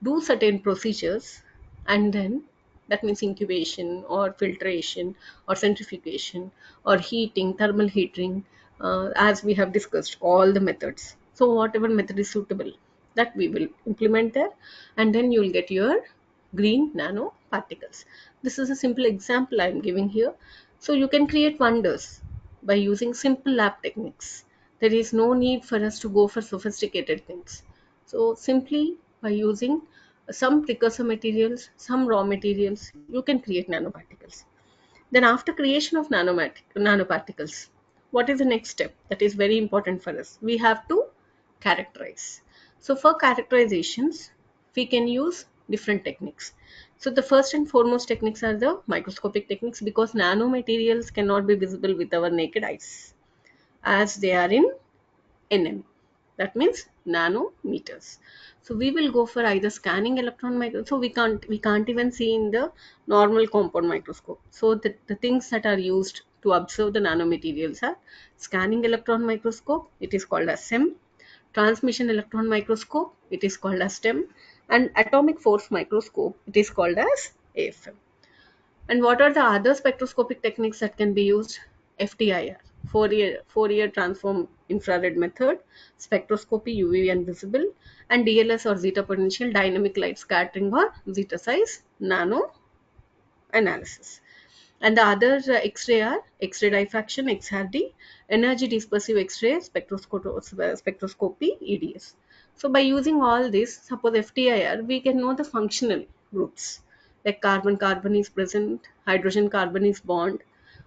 do certain procedures, and then That means incubation or filtration or centrifugation or heating, thermal heating, as we have discussed all the methods. So whatever method is suitable, that we will implement there, and then you will get your green nanoparticles. This is a simple example I am giving here. So you can create wonders by using simple lab techniques. There is no need for us to go for sophisticated things. So simply by using some precursor materials, some raw materials, you can create nanoparticles. Then after creation of nanoparticles, what is the next step? That is very important for us. We have to characterize. So for characterizations, we can use different techniques. So the first and foremost techniques are the microscopic techniques, because nanomaterials cannot be visible with our naked eyes as they are in nm, that means nanometers. So we will go for either scanning electron microscope. So we can't even see in the normal compound microscope. So the things that are used to observe the nanomaterials are scanning electron microscope, it is called as SEM, transmission electron microscope, it is called as STEM, and atomic force microscope, it is called as AFM. And what are the other spectroscopic techniques that can be used? FTIR, Fourier transform infrared method, spectroscopy, UV and visible, and DLS or zeta potential dynamic light scattering or zeta size nano analysis. And the other X-ray are X-ray diffraction, XRD, energy dispersive X-ray, spectroscopy, EDS. So by using all this, suppose FTIR, we can know the functional groups, like carbon-carbon is present, hydrogen-carbon is bond,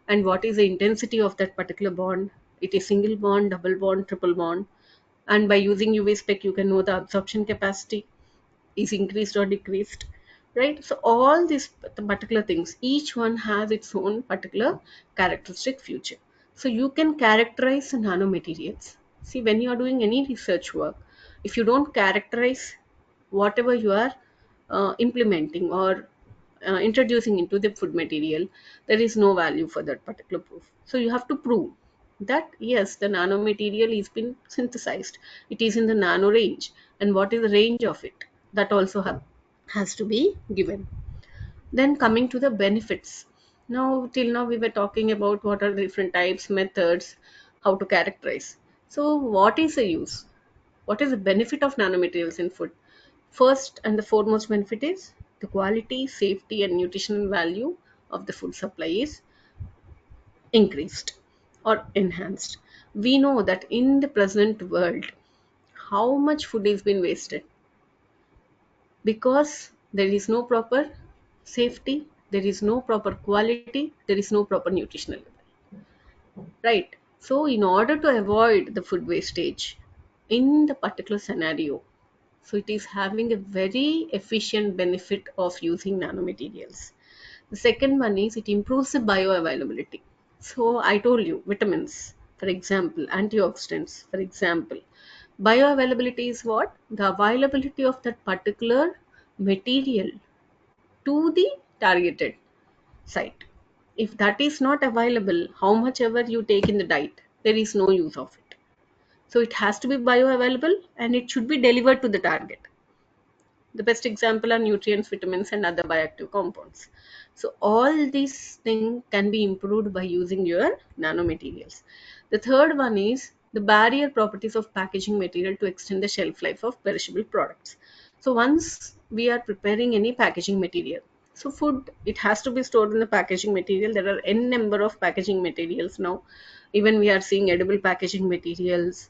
and what is the intensity of that particular bond. It is single bond, double bond, triple bond. And by using UV spec, you can know the absorption capacity is increased or decreased, right? So all these particular things, each one has its own particular characteristic feature. So you can characterize the nanomaterials. See, when you are doing any research work, if you don't characterize whatever you are implementing or introducing into the food material, there is no value for that particular proof. So you have to prove that yes, the nanomaterial is been synthesized, it is in the nano range, and what is the range of it, that also has to be given. Then coming to the benefits. Now, till now we were talking about what are the different types, methods, how to characterize. So what is the use? What is the benefit of nanomaterials in food? First and the foremost benefit is the quality, safety, and nutritional value of the food supply is increased or enhanced. We know that in the present world, how much food is being wasted because there is no proper safety, there is no proper quality, there is no proper nutritional level, right? So, in order to avoid the food wastage in the particular scenario, so it is having a very efficient benefit of using nanomaterials. The second one is it improves the bioavailability. So I told you vitamins, for example, antioxidants, for example. Bioavailability is what? The availability of that particular material to the targeted site. If that is not available, how much ever you take in the diet, there is no use of it. So it has to be bioavailable and it should be delivered to the target. The best example are nutrients, vitamins, and other bioactive compounds. So all these things can be improved by using your nanomaterials. The third one is the barrier properties of packaging material to extend the shelf life of perishable products. So once we are preparing any packaging material, so food, it has to be stored in the packaging material. There are n number of packaging materials now. Even we are seeing edible packaging materials,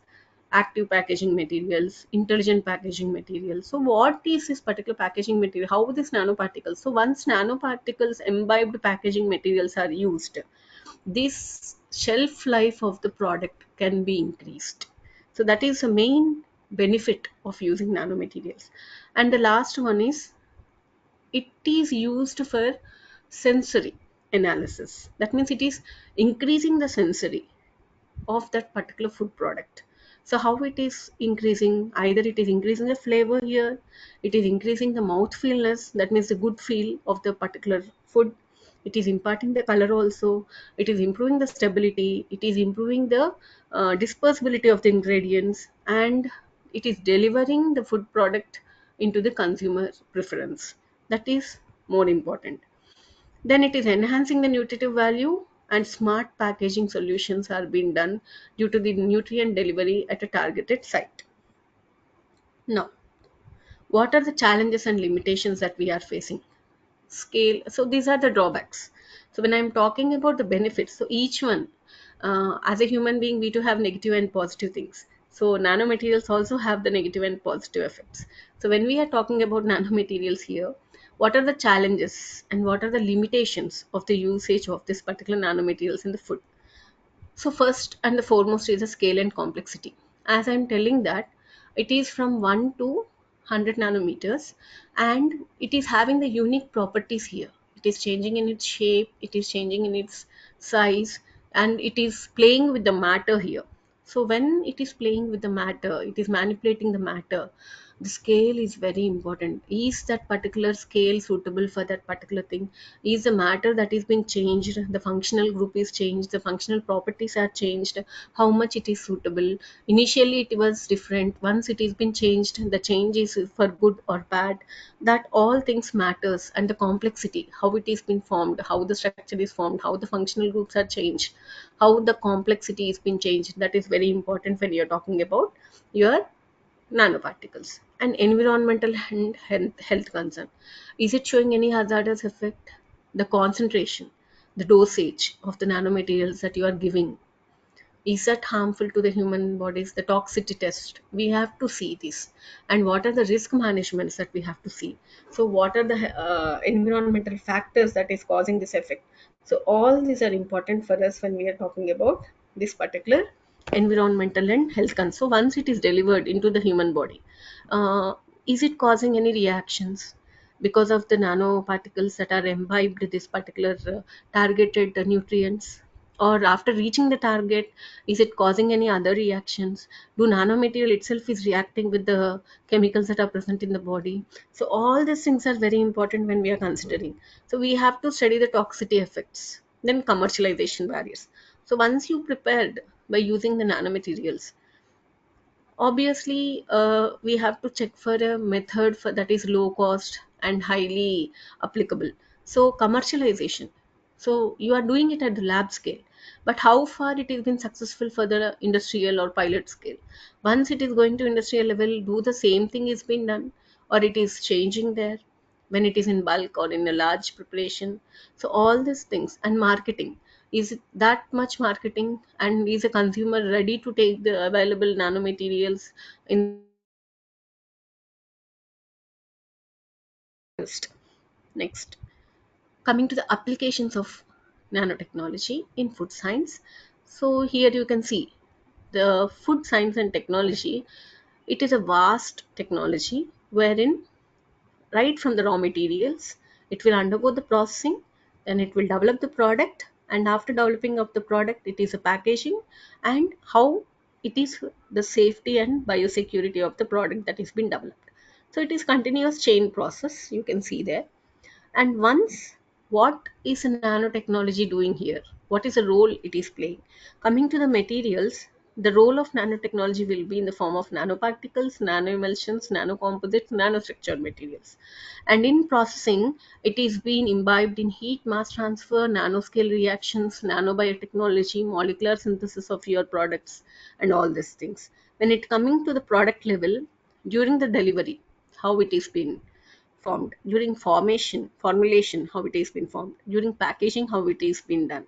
active packaging materials, intelligent packaging materials. So what is this particular packaging material? How this nanoparticles? So once nanoparticles imbibed packaging materials are used, this shelf life of the product can be increased. So that is the main benefit of using nanomaterials. And the last one is it is used for sensory analysis. That means it is increasing the sensory of that particular food product. So how it is increasing? Either it is increasing the flavor here, it is increasing the mouth feelness, that means the good feel of the particular food. It is imparting the color also. It is improving the stability. It is improving the dispersibility of the ingredients, and it is delivering the food product into the consumer preference. That is more important. Then it is enhancing the nutritive value, and smart packaging solutions are being done due to the nutrient delivery at a targeted site. Now, what are the challenges and limitations that we are facing? Scale. So these are the drawbacks. So when I'm talking about the benefits, so each one, as a human being, we do have negative and positive things. So nanomaterials also have the negative and positive effects. So when we are talking about nanomaterials here, what are the challenges and what are the limitations of the usage of this particular nanomaterials in the food? So first and the foremost is the scale and complexity. As I'm telling that it is from 1 to 100 nanometers, and it is having the unique properties here. It is changing in its shape, it is changing in its size, and it is playing with the matter here. So when it is playing with the matter, it is manipulating the matter. The scale is very important. Is that particular scale suitable for that particular thing? Is the matter that is being changed, the functional group is changed, the functional properties are changed, how much it is suitable? Initially it was different, once it has been changed, the change is for good or bad. That all things matters, and the complexity, how it is been formed, how the structure is formed, how the functional groups are changed, how the complexity is been changed, that is very important when you're talking about your nanoparticles. And environmental and health concern. Is it showing any hazardous effect? The concentration, the dosage of the nanomaterials that you are giving, is that harmful to the human bodies? The toxicity test, we have to see this. And what are the risk managements that we have to see? So what are the environmental factors that is causing this effect? So all these are important for us when we are talking about this particular environmental and health concern. So once it is delivered into the human body, uh, is it causing any reactions because of the nanoparticles that are imbibed this particular targeted nutrients? Or after reaching the target, is it causing any other reactions? Do nanomaterial itself is reacting with the chemicals that are present in the body? So all these things are very important when we are considering. So we have to study the toxicity effects, then commercialization barriers. So once you prepared by using the nanomaterials, obviously we have to check for a method for that is low cost and highly applicable. So commercialization, so you are doing it at the lab scale, but how far it has been successful for the industrial or pilot scale? Once it is going to industrial level, do the same thing is being done, or it is changing there when it is in bulk or in a large preparation? So all these things. And marketing, is it that much marketing, and is a consumer ready to take the available nanomaterials in first? Next, coming to the applications of nanotechnology in food science. So here you can see the food science and technology. It is a vast technology wherein right from the raw materials, it will undergo the processing, then it will develop the product, and after developing of the product, it is a packaging, and how it is the safety and biosecurity of the product that is being developed. So it is continuous chain process, you can see there. And once, what is nanotechnology doing here? What is the role it is playing? Coming to the materials, the role of nanotechnology will be in the form of nanoparticles, nanoemulsions, nanocomposites, nanostructured materials. And in processing, it is being imbibed in heat mass transfer, nanoscale reactions, nanobiotechnology, molecular synthesis of your products, and all these things. When it coming to the product level, during the delivery, how it is being formed, during formulation, how it has been formed, during packaging, how it has been done,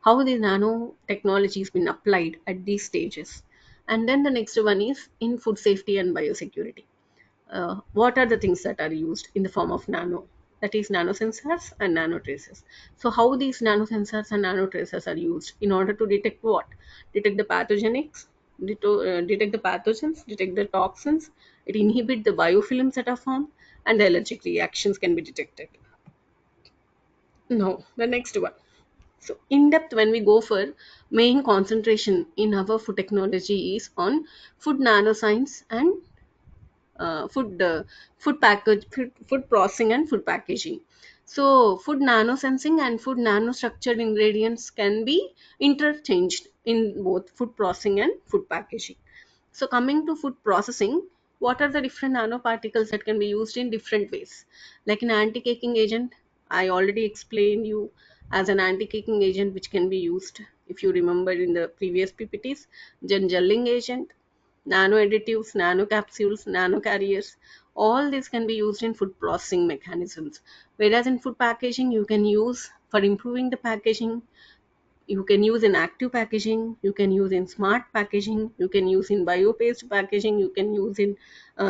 how the nanotechnology has been applied at these stages. And then the next one is in food safety and biosecurity. What are the things that are used in the form of nano? That is nanosensors and nanotracers. So how these nanosensors and nanotracers are used in order to detect what? Detect the pathogenics, detect the pathogens, detect the toxins. It inhibit the biofilms that are formed, and the allergic reactions can be detected. No, the next one. So in depth, when we go for main concentration in our food technology is on food nanoscience and food processing and food packaging. So food nanosensing and food nanostructured ingredients can be interchanged in both food processing and food packaging. So coming to food processing, what are the different nanoparticles that can be used in different ways? Like an anti-caking agent, I already explained you as an anti-caking agent which can be used, if you remember in the previous PPTs, then gelling agent, nano additives, nano capsules, nano carriers, all these can be used in food processing mechanisms. Whereas in food packaging, you can use for improving the packaging, you can use in active packaging, you can use in smart packaging, you can use in bio-based packaging, you can use in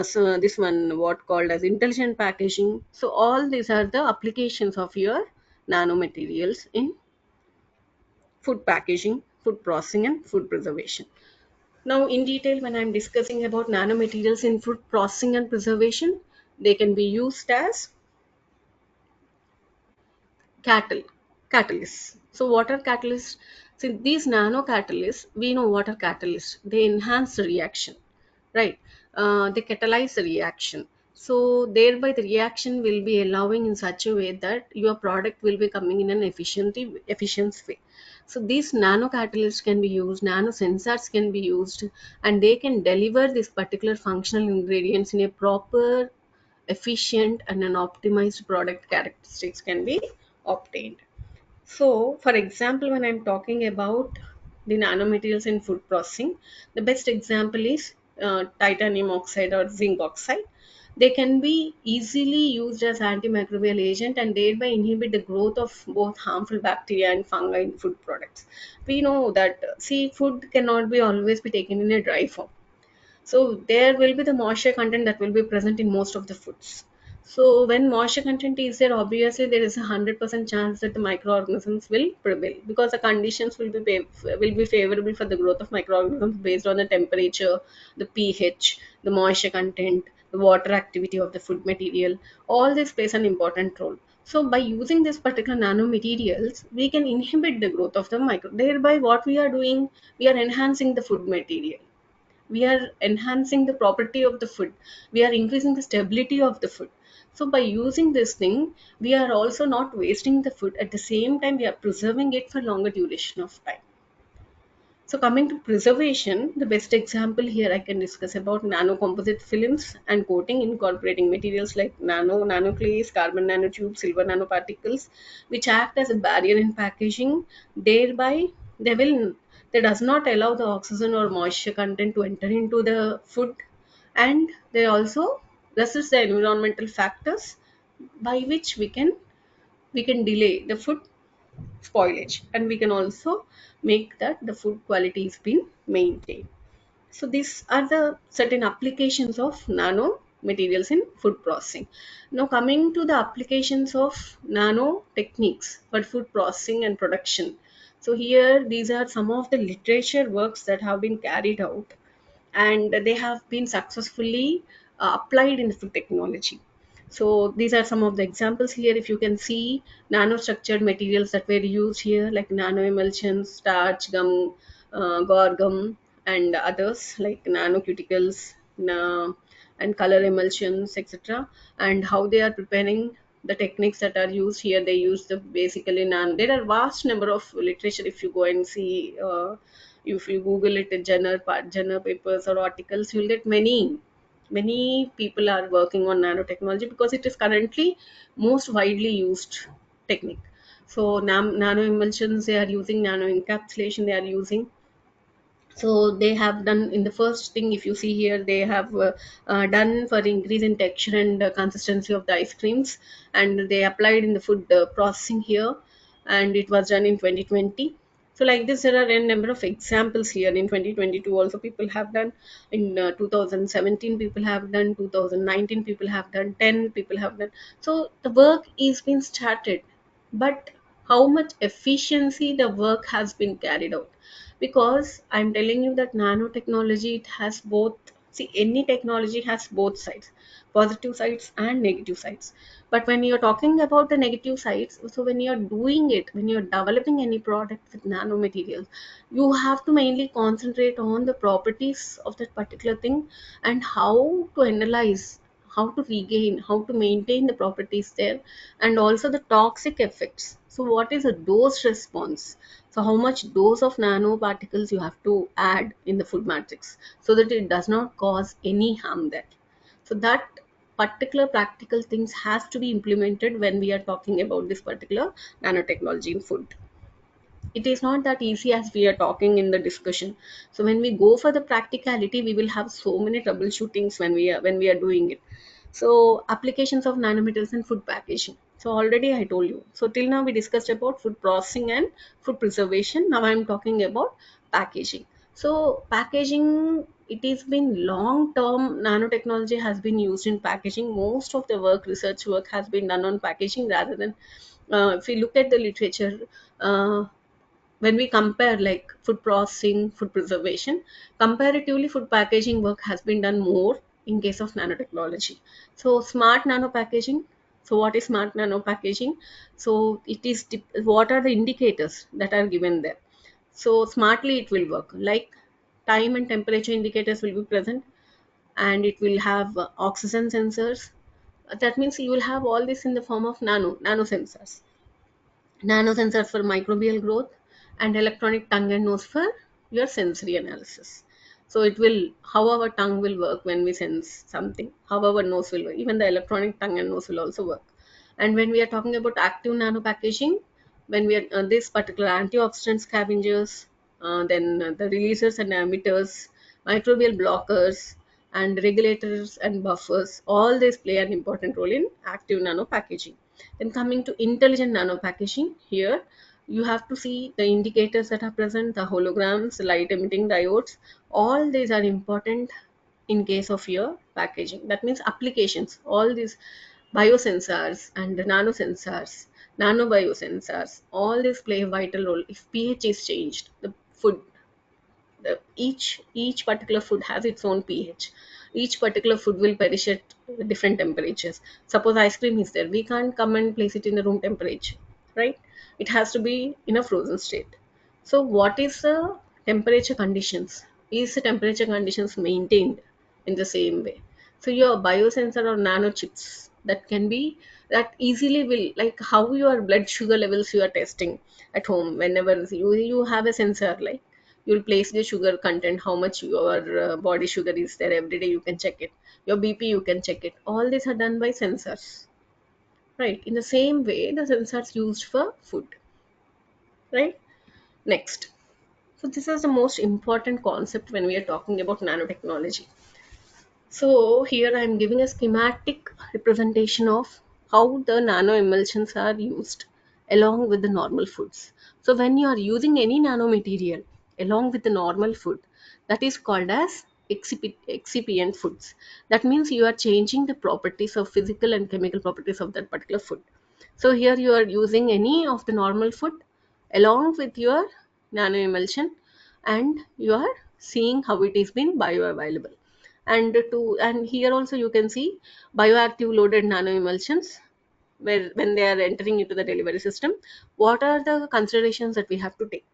so this one what called as intelligent packaging. So all these are the applications of your nanomaterials in food packaging, food processing, and food preservation. Now in detail, when I'm discussing about nanomaterials in food processing and preservation, they can be used as cattle catalysts. So what are catalysts? So these nano catalysts, we know what are catalysts. They enhance the reaction, right? They catalyze the reaction, so thereby the reaction will be allowing in such a way that your product will be coming in an efficient way. So these nano catalysts can be used, nano sensors can be used, and they can deliver this particular functional ingredients in a proper, efficient, and an optimized product characteristics can be obtained. So, for example, when I'm talking about the nanomaterials in food processing, the best example is titanium oxide or zinc oxide. They can be easily used as antimicrobial agent and thereby inhibit the growth of both harmful bacteria and fungi in food products. We know that see, food cannot be always be taken in a dry form, so there will be the moisture content that will be present in most of the foods. So when moisture content is there, obviously there is 100% chance that the microorganisms will prevail because the conditions will be favorable for the growth of microorganisms based on the temperature, the pH, the moisture content, the water activity of the food material. All this plays an important role. So by using this particular nanomaterials, we can inhibit the growth of the micro. Thereby, what we are doing, we are enhancing the food material, we are enhancing the property of the food, we are increasing the stability of the food. So by using this thing, we are also not wasting the food, at the same time we are preserving it for longer duration of time. So coming to preservation, the best example here I can discuss about nanocomposite films and coating incorporating materials like nanoclays, carbon nanotubes, silver nanoparticles, which act as a barrier in packaging. Thereby, they will they does not allow the oxygen or moisture content to enter into the food, and they also resist the environmental factors by which we can delay the food spoilage, and we can also make that the food quality is being maintained. So these are the certain applications of nano materials in food processing. Now coming to the applications of nano techniques for food processing and production. So here these are some of the literature works that have been carried out, and they have been successfully applied in food technology. So these are some of the examples here. If you can see, nanostructured materials that were used here, like nano emulsions, starch, gum, guar gum, and others like nanocuticles, and color emulsions, etc. And how they are preparing, the techniques that are used here. They use the basically nano. There are vast number of literature. If you go and see, if you Google it, journal papers or articles, you'll get many people are working on nanotechnology because it is currently most widely used technique. So nano emulsions they are using, nano encapsulation they are using. So they have done in the first thing, if you see here, they have done for increase in texture and consistency of the ice creams, and they applied in the food processing here, and it was done in 2020. So like this, there are a number of examples here. In 2022 also people have done, in 2017 people have done, 2019 people have done, 10 people have done. So the work is being started, but how much efficiency the work has been carried out, because I'm telling you that nanotechnology, it has both. See, any technology has both sides, positive sides and negative sides. But when you're talking about the negative sides, so when you're doing it, when you're developing any product with nanomaterials, you have to mainly concentrate on the properties of that particular thing, and how to analyze, how to regain, how to maintain the properties there, and also the toxic effects. So what is a dose response? So how much dose of nanoparticles you have to add in the food matrix so that it does not cause any harm there. So that particular practical things has to be implemented when we are talking about this particular nanotechnology in food. It is not that easy as we are talking in the discussion. So when we go for the practicality, we will have so many troubleshootings when we are doing it. So applications of nanometals in food packaging, so already I told you. So till now we discussed about food processing and food preservation. Now I'm talking about packaging. So packaging, it has been long term nanotechnology has been used in packaging. Most of the research work has been done on packaging rather than if we look at the literature, uh, when we compare like food processing, food preservation, comparatively food packaging work has been done more in case of nanotechnology. So smart nano packaging. So what is smart nano packaging? So it is what are the indicators that are given there. So smartly it will work like time and temperature indicators will be present, and it will have oxygen sensors. That means you will have all this in the form of nano sensors. Nanosensors for microbial growth, and electronic tongue and nose for your sensory analysis. So it will, how our tongue will work when we sense something, how our nose will work. Even the electronic tongue and nose will also work. And when we are talking about active nano packaging, when we are this particular antioxidant scavengers, then the releasers and emitters, microbial blockers, and regulators and buffers, all these play an important role in active nano packaging. Then coming to intelligent nano packaging, here you have to see the indicators that are present, the holograms, light emitting diodes. All these are important in case of your packaging. That means applications, all these biosensors and the nanosensors, nanobiosensors, all these play a vital role. If pH is changed, the food, each particular food has its own pH. Each particular food will perish at different temperatures. Suppose ice cream is there, we can't come and place it in the room temperature, right? It has to be in a frozen state. So what is the temperature conditions? Is the temperature conditions maintained in the same way? So your biosensor or nano chips that can be, that easily will, like how your blood sugar levels you are testing at home. Whenever you have a sensor, like you'll place the sugar content, how much your body sugar is there every day, you can check it. Your BP, you can check it. All these are done by sensors, right? In the same way the sensors used for food, right? Next, so this is the most important concept when we are talking about nanotechnology. So here I am giving a schematic representation of how the nano emulsions are used along with the normal foods. So when you are using any nanomaterial along with the normal food, that is called as excipient foods. That means you are changing the properties of physical and chemical properties of that particular food. So here you are using any of the normal food along with your nano emulsion, and you are seeing how it is been bioavailable. And here also you can see bioactive loaded nano emulsions, where when they are entering into the delivery system, what are the considerations that we have to take.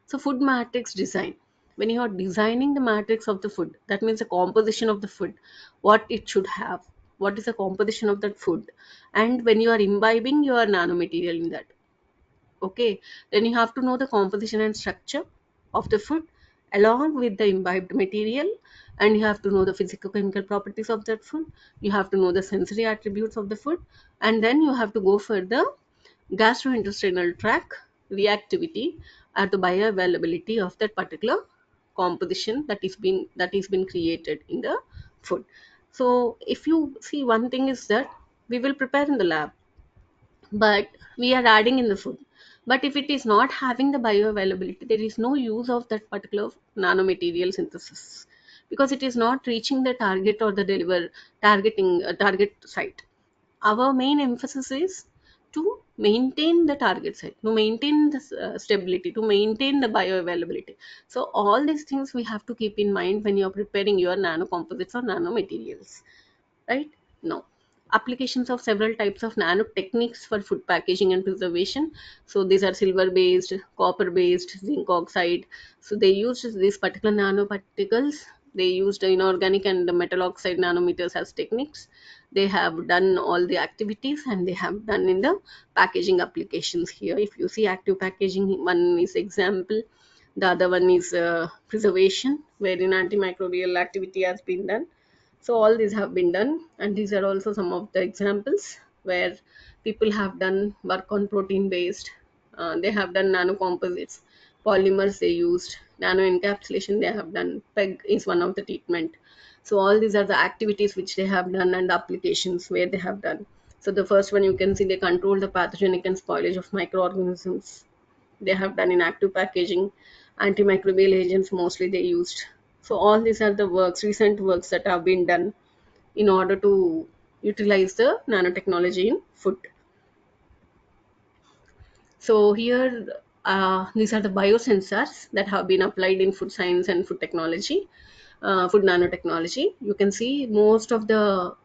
So food matrix design, when you are designing the matrix of the food, that means the composition of the food, what it should have, what is the composition of that food, and when you are imbibing your nanomaterial in that, okay, then you have to know the composition and structure of the food along with the imbibed material, and you have to know the physical chemical properties of that food. You have to know the sensory attributes of the food, and then you have to go for the gastrointestinal tract reactivity at the bioavailability of that particular composition that is been created in the food. So if you see, one thing is that we will prepare in the lab, but we are adding in the food. But if it is not having the bioavailability, there is no use of that particular nanomaterial synthesis, because it is not reaching the target or the deliver targeting target site. Our main emphasis is to maintain the target site, to maintain the stability, to maintain the bioavailability. So all these things we have to keep in mind when you are preparing your nanocomposites or nanomaterials, right? Now, applications of several types of nanotechniques for food packaging and preservation. So these are silver based, copper based, zinc oxide. So they used these particular nanoparticles. They used inorganic and metal oxide nanometers as techniques. They have done all the activities, and they have done in the packaging applications. Here if you see active packaging, one is example, the other one is preservation, wherein antimicrobial activity has been done. So all these have been done, and these are also some of the examples where people have done work on protein based. They have done nanocomposites, polymers they used, nano encapsulation they have done. PEG is one of the treatment. So all these are the activities which they have done and the applications where they have done. So the first one, you can see they control the pathogenic and spoilage of microorganisms. They have done in active packaging, antimicrobial agents mostly they used. So all these are the works, recent works that have been done in order to utilize the nanotechnology in food. So here, these are the biosensors that have been applied in food science and food technology, food nanotechnology. You can see most of the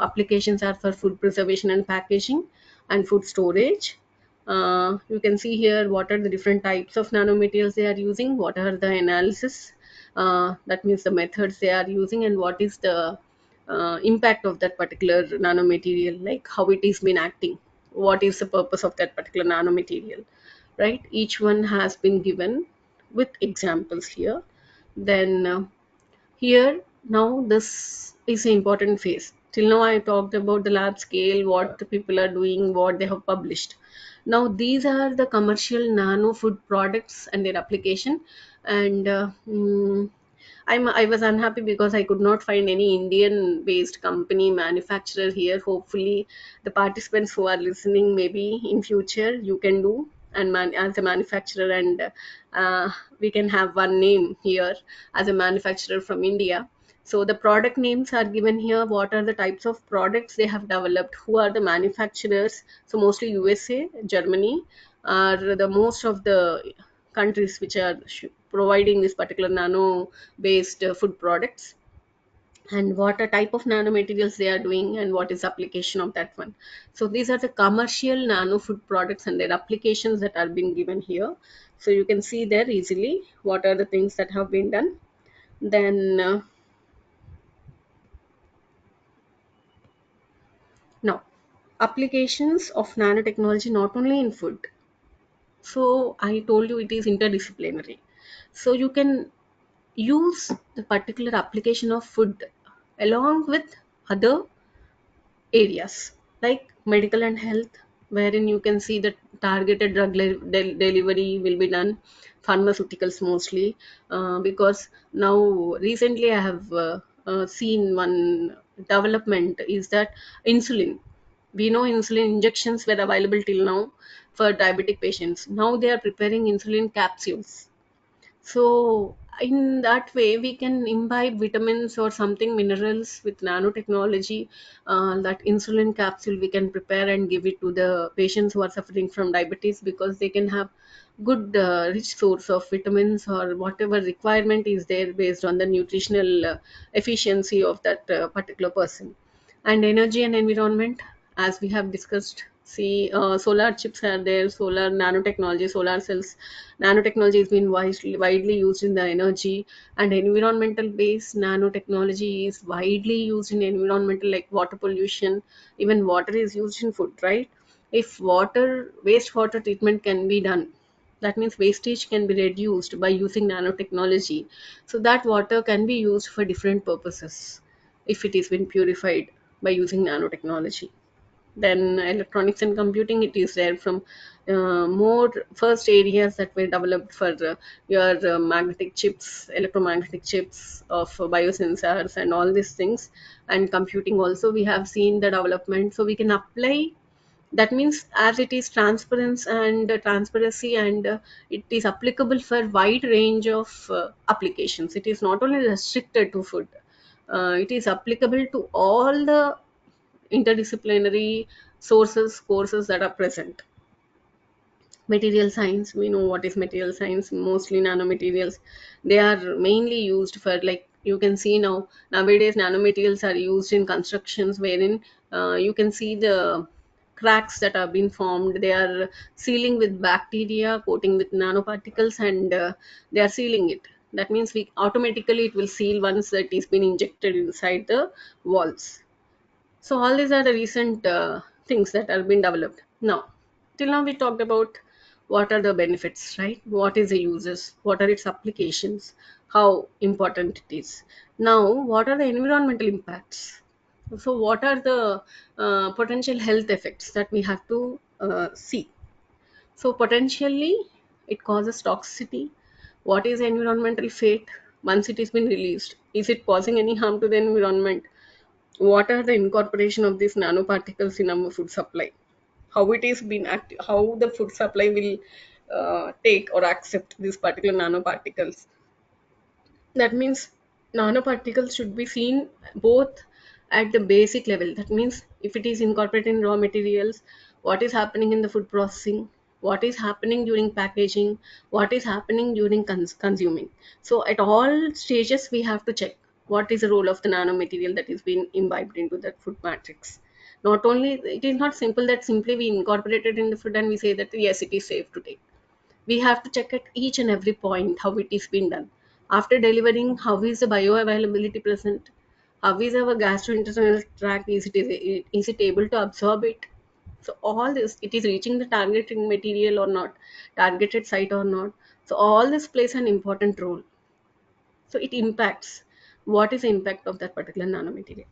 applications are for food preservation and packaging and food storage. You can see here what are the different types of nanomaterials they are using, what are the analysis, that means the methods they are using, and what is the impact of that particular nanomaterial, like how it is been acting, what is the purpose of that particular nanomaterial, right? Each one has been given with examples here. Then here, now this is an important phase. Till now I talked about the lab scale, what the people are doing, what they have published. Now these are the commercial nano food products and their application. And I was unhappy because I could not find any Indian based company manufacturer here. Hopefully the participants who are listening, maybe in future you can do and as a manufacturer, and we can have one name here as a manufacturer from India. So the product names are given here, what are the types of products they have developed, who are the manufacturers. So mostly USA, Germany are the most of the countries which are providing this particular nano based food products, and what a type of nanomaterials they are doing and what is application of that one. So these are the commercial nano food products and their applications that are being given here. So you can see there easily what are the things that have been done. Then now, applications of nanotechnology not only in food. So I told you it is interdisciplinary. So you can use the particular application of food along with other areas like medical and health, wherein you can see that targeted drug delivery will be done, pharmaceuticals mostly, because now recently I have seen one development is that insulin, we know insulin injections were available till now for diabetic patients. Now they are preparing insulin capsules. So in that way, we can imbibe vitamins or something minerals with nanotechnology. That insulin capsule we can prepare and give it to the patients who are suffering from diabetes, because they can have good rich source of vitamins or whatever requirement is there based on the nutritional efficiency of that particular person. And energy and environment, as we have discussed, see, solar chips are there, solar nanotechnology, solar cells. Nanotechnology has been widely used in the energy and environmental base. Nanotechnology is widely used in environmental, like water pollution. Even water is used in food, right? If water wastewater treatment can be done, that means wastage can be reduced by using nanotechnology. So that water can be used for different purposes if it is been purified by using nanotechnology. Then electronics and computing, it is there from more first areas that were developed for your magnetic chips, electromagnetic chips of biosensors and all these things. And computing also we have seen the development, so we can apply. That means as it is transparency and transparency, and it is applicable for wide range of applications. It is not only restricted to food, it is applicable to all the interdisciplinary sources courses that are present. Material science, we know what is material science, mostly nanomaterials. They are mainly used for, like you can see now, nowadays nanomaterials are used in constructions, wherein you can see the cracks that are being formed. They are sealing with bacteria, coating with nanoparticles, and they are sealing it. That means we automatically it will seal once that is been injected inside the walls. So all these are the recent things that have been developed. Now, till now we talked about what are the benefits, right? What is the uses? What are its applications? How important it is? Now, what are the environmental impacts? So, what are the potential health effects that we have to see? So, potentially, it causes toxicity. What is environmental fate once it has been released? Is it causing any harm to the environment? What are the incorporation of these nanoparticles in our food supply? How it is been how the food supply will take or accept these particular nanoparticles. That means nanoparticles should be seen both at the basic level. That means if it is incorporated in raw materials, what is happening in the food processing, what is happening during packaging, what is happening during consuming. So at all stages, we have to check what is the role of the nanomaterial that is being imbibed into that food matrix. Not only it is not simple that simply we incorporate it in the food and we say that yes, it is safe to take. We have to check at each and every point how it is being done. After delivering, how is the bioavailability present? How is our gastrointestinal tract? Is it able to absorb it? So all this, it is reaching the targeted material or not, targeted site or not. So all this plays an important role. So it impacts. What is the impact of that particular nanomaterial?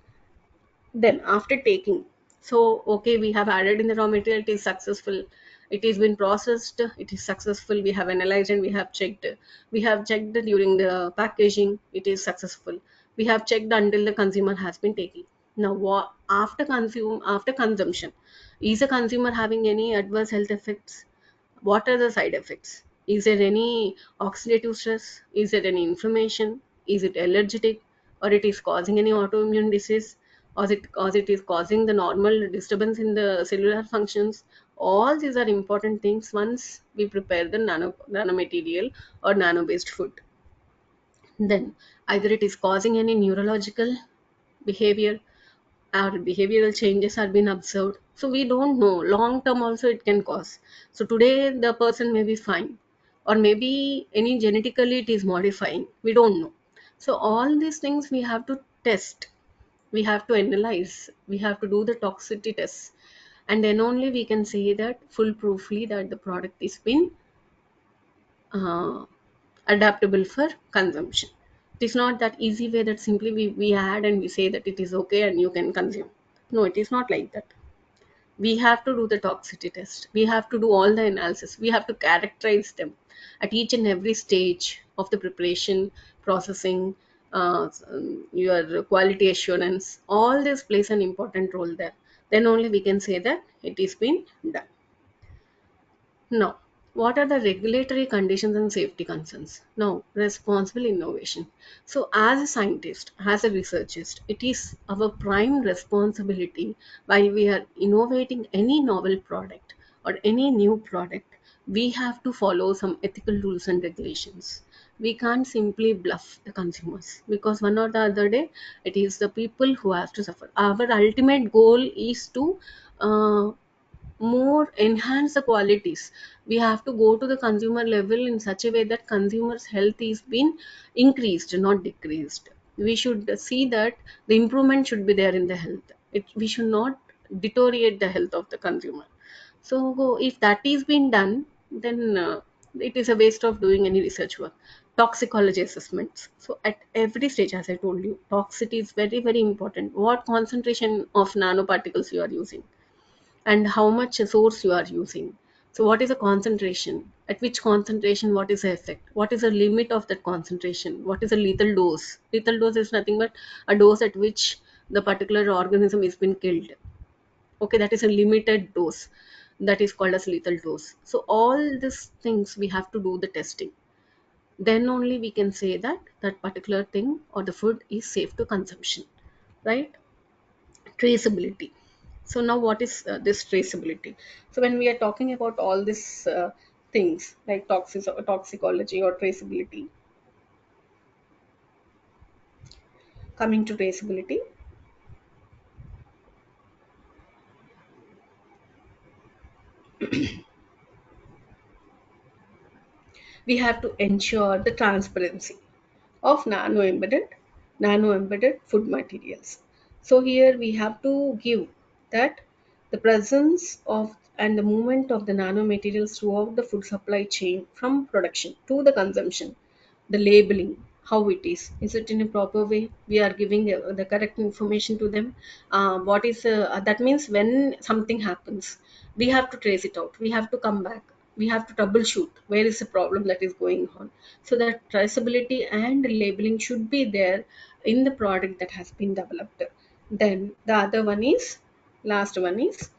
Then after taking, so okay, we have added in the raw material, it is successful, it is been processed, it is successful, we have analyzed and we have checked during the packaging, it is successful, we have checked until the consumer has been taking. Now what after consumption, is the consumer having any adverse health effects? What are the side effects? Is there any oxidative stress? Is there any inflammation? Is it allergic? Or it is causing any autoimmune disease? Or it is causing the normal disturbance in the cellular functions? All these are important things once we prepare the nanomaterial or nano-based food. Then either it is causing any neurological behavior, our behavioral changes are being observed, so we don't know long term also it can cause. So today the person may be fine, or maybe any genetically it is modifying, we don't know. So all these things we have to test, we have to analyze, we have to do the toxicity tests, and then only we can say that foolproofly that the product is been uh, adaptable for consumption. It is not that easy way that simply we add and we say that it is okay and you can consume. No, it is not like that. We have to do the toxicity test. We have to do all the analysis. We have to characterize them at each and every stage of the preparation, processing, your quality assurance. All this plays an important role there. Then only we can say that it is been done. Now, what are the regulatory conditions and safety concerns? Now, responsible innovation. So, as a scientist, as a researchist, it is our prime responsibility while we are innovating any novel product or any new product, we have to follow some ethical rules and regulations. We can't simply bluff the consumers because one or the other day it is the people who have to suffer. Our ultimate goal is to more enhance the qualities. We have to go to the consumer level in such a way that consumers health is being increased, not decreased. We should see that the improvement should be there in the health, we should not deteriorate the health of the consumer. So if that is being done, then it is a waste of doing any research work. Toxicology assessments, so at every stage, as I told you, toxicity is very very important. What concentration of nanoparticles you are using, and how much source you are using. So what is the concentration? At which concentration, what is the effect? What is the limit of that concentration? What is a lethal dose? Lethal dose is nothing but a dose at which the particular organism is been killed. Okay, that is a limited dose. That is called as lethal dose. So all these things we have to do the testing. Then only we can say that that particular thing or the food is safe to consumption, right? Traceability. So now what is this traceability? So when we are talking about all these things like toxicology or traceability, coming to traceability, we have to ensure the transparency of nano embedded food materials. So here we have to give that. The presence of and the movement of the nanomaterials throughout the food supply chain from production to the consumption, the labeling, how is it in a proper way, we are giving the correct information to them. What is that means when something happens, we have to trace it out, we have to come back, we have to troubleshoot where is the problem that is going on. So that traceability and labeling should be there in the product that has been developed. Then the other one is, last one is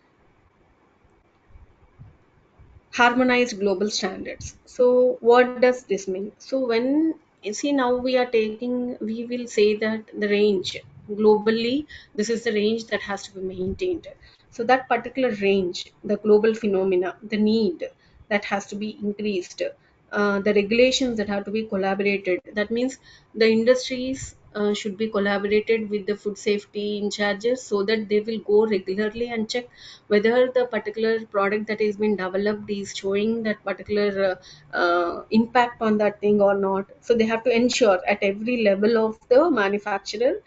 harmonized global standards. So what does this mean? So when you see, now we are taking, we will say that the range globally, this is the range that has to be maintained. So that particular range, the global phenomena, the need that has to be increased, the regulations that have to be collaborated. That means the industries should be collaborated with the food safety in charges, so that they will go regularly and check whether the particular product that is being developed is showing that particular impact on that thing or not. So they have to ensure at every level of the manufacturer,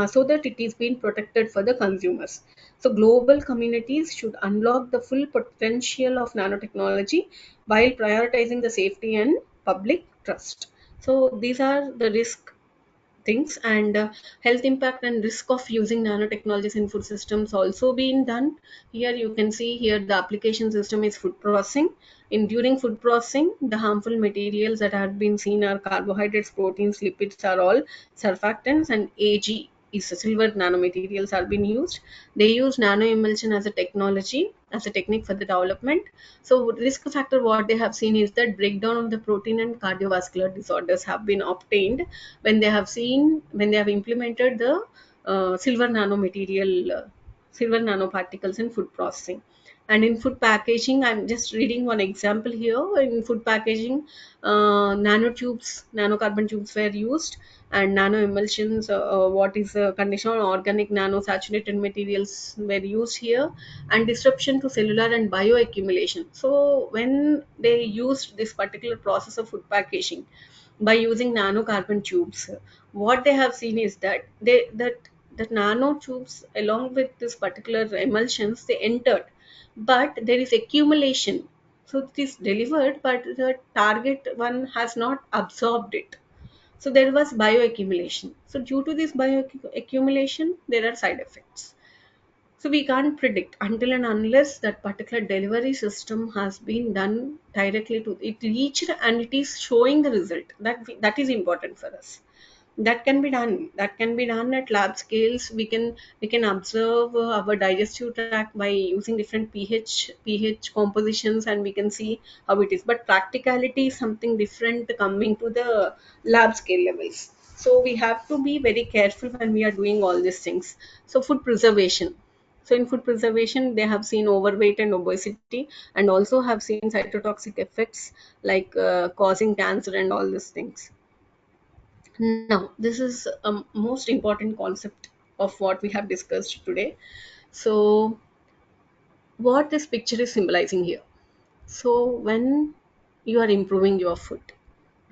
so that it is being protected for the consumers. So global communities should unlock the full potential of nanotechnology while prioritizing the safety and public trust. So these are the risk things, and health impact and risk of using nanotechnologies in food systems also being done. Here you can see, here the application system is food processing. In during food processing, the harmful materials that have been seen are carbohydrates, proteins, lipids are all surfactants, and ag is the silver nanomaterials are being used. They use nano emulsion as a technology, as a technique for the development. So risk factor what they have seen is that breakdown of the protein and cardiovascular disorders have been obtained when they have seen, when they have implemented the silver nanomaterial, silver nanoparticles in food processing. And in food packaging, I'm just reading one example here. In food packaging, nanotubes, nanocarbon tubes were used, and nano emulsions, what is the condition on organic nanosaturated materials were used here, and disruption to cellular and bioaccumulation. So when they used this particular process of food packaging by using nanocarbon tubes, what they have seen is that that nanotubes along with this particular emulsions they entered, but there is accumulation. So it is delivered, but the target one has not absorbed it. So there was bioaccumulation. So due to this bioaccumulation, there are side effects. So we can't predict until and unless that particular delivery system has been done directly to it reached and it is showing the result. That is important for us. That can be done. That can be done at lab scales. We can observe our digestive tract by using different pH compositions, and we can see how it is. But practicality is something different coming to the lab scale levels. So we have to be very careful when we are doing all these things. So food preservation. So in food preservation, they have seen overweight and obesity, and also have seen cytotoxic effects like causing cancer and all these things. Now, this is a most important concept of what we have discussed today. So, what this picture is symbolizing here. So, when you are improving your food,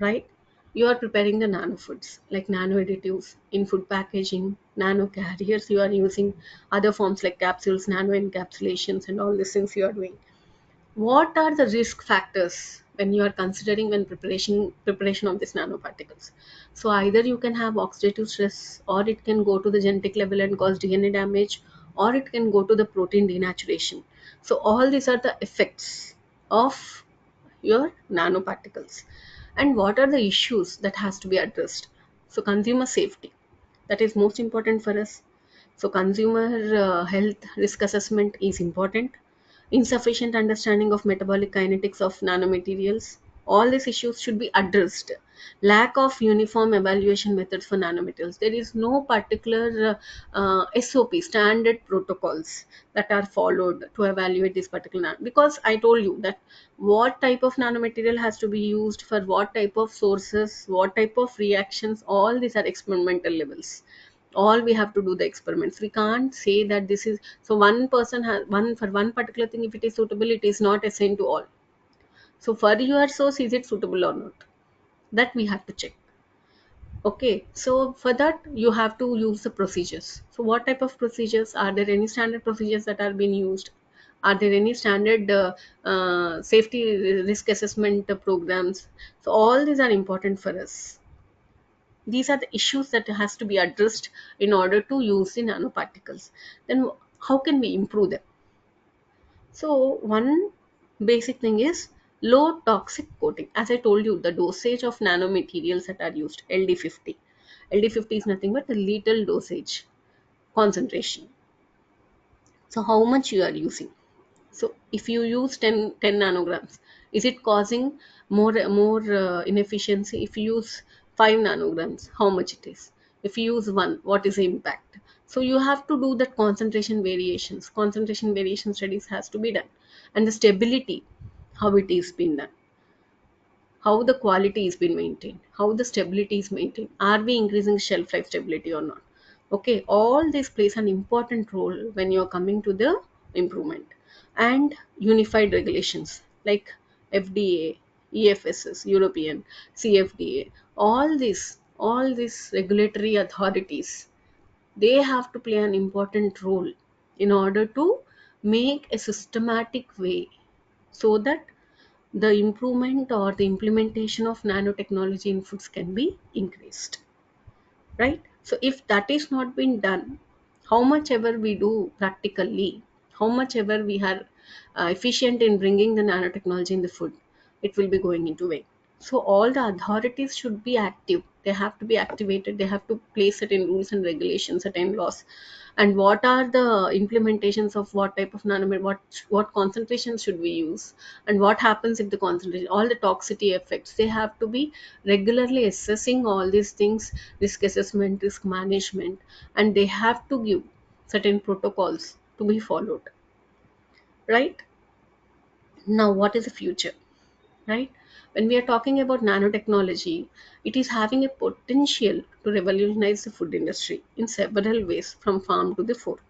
right? You are preparing the nano foods like nano additives in food packaging, nano carriers. You are using other forms like capsules, nano encapsulations, and all these things you are doing. What are the risk factors when you are considering when preparation of these nanoparticles? So either you can have oxidative stress, or it can go to the genetic level and cause DNA damage, or it can go to the protein denaturation. So all these are the effects of your nanoparticles. And what are the issues that has to be addressed? So consumer safety, that is most important for us. So consumer health risk assessment is important. Insufficient understanding of metabolic kinetics of nanomaterials, all these issues should be addressed. Lack of uniform evaluation methods for nanomaterials, there is no particular SOP, standard protocols that are followed to evaluate this particular because I told you that what type of nanomaterial has to be used for what type of sources, what type of reactions, all these are experimental levels. All we have to do the experiments. We can't say that this is, so one person has one for one particular thing, if it is suitable, it is not assigned to all. So for your source, is it suitable or not, that we have to check. Okay, so for that you have to use the procedures. So what type of procedures? Are there any standard procedures that are being used? Are there any standard safety risk assessment programs? So all these are important for us. These are the issues that has to be addressed in order to use the nanoparticles. Then how can we improve them? So one basic thing is low toxic coating. As I told you, the dosage of nanomaterials that are used, LD50. LD50 is nothing but the lethal dosage concentration. So how much you are using? So if you use 10 nanograms, is it causing more inefficiency? If you use 5 nanograms, how much it is? If you use 1, what is the impact? So you have to do that concentration variations. Concentration variation studies has to be done, and the stability, how it is being done, how the quality is being maintained, how the stability is maintained, are we increasing shelf life stability or not? Okay, all this plays an important role when you're coming to the improvement. And unified regulations like FDA, EFSS, European, CFDA, all these regulatory authorities, they have to play an important role in order to make a systematic way, so that the improvement or the implementation of nanotechnology in foods can be increased, right? So if that is not being done, how much ever we do practically, how much ever we are efficient in bringing the nanotechnology in the food, it will be going into vain. So all the authorities should be active, they have to be activated, they have to place certain rules and regulations, certain laws, and what are the implementations of what type of nanomaterial, what concentrations should we use, and what happens if the concentration, all the toxicity effects, they have to be regularly assessing all these things, risk assessment, risk management, and they have to give certain protocols to be followed, right? Now what is the future, right? When we are talking about nanotechnology, it is having a potential to revolutionize the food industry in several ways, from farm to the fork.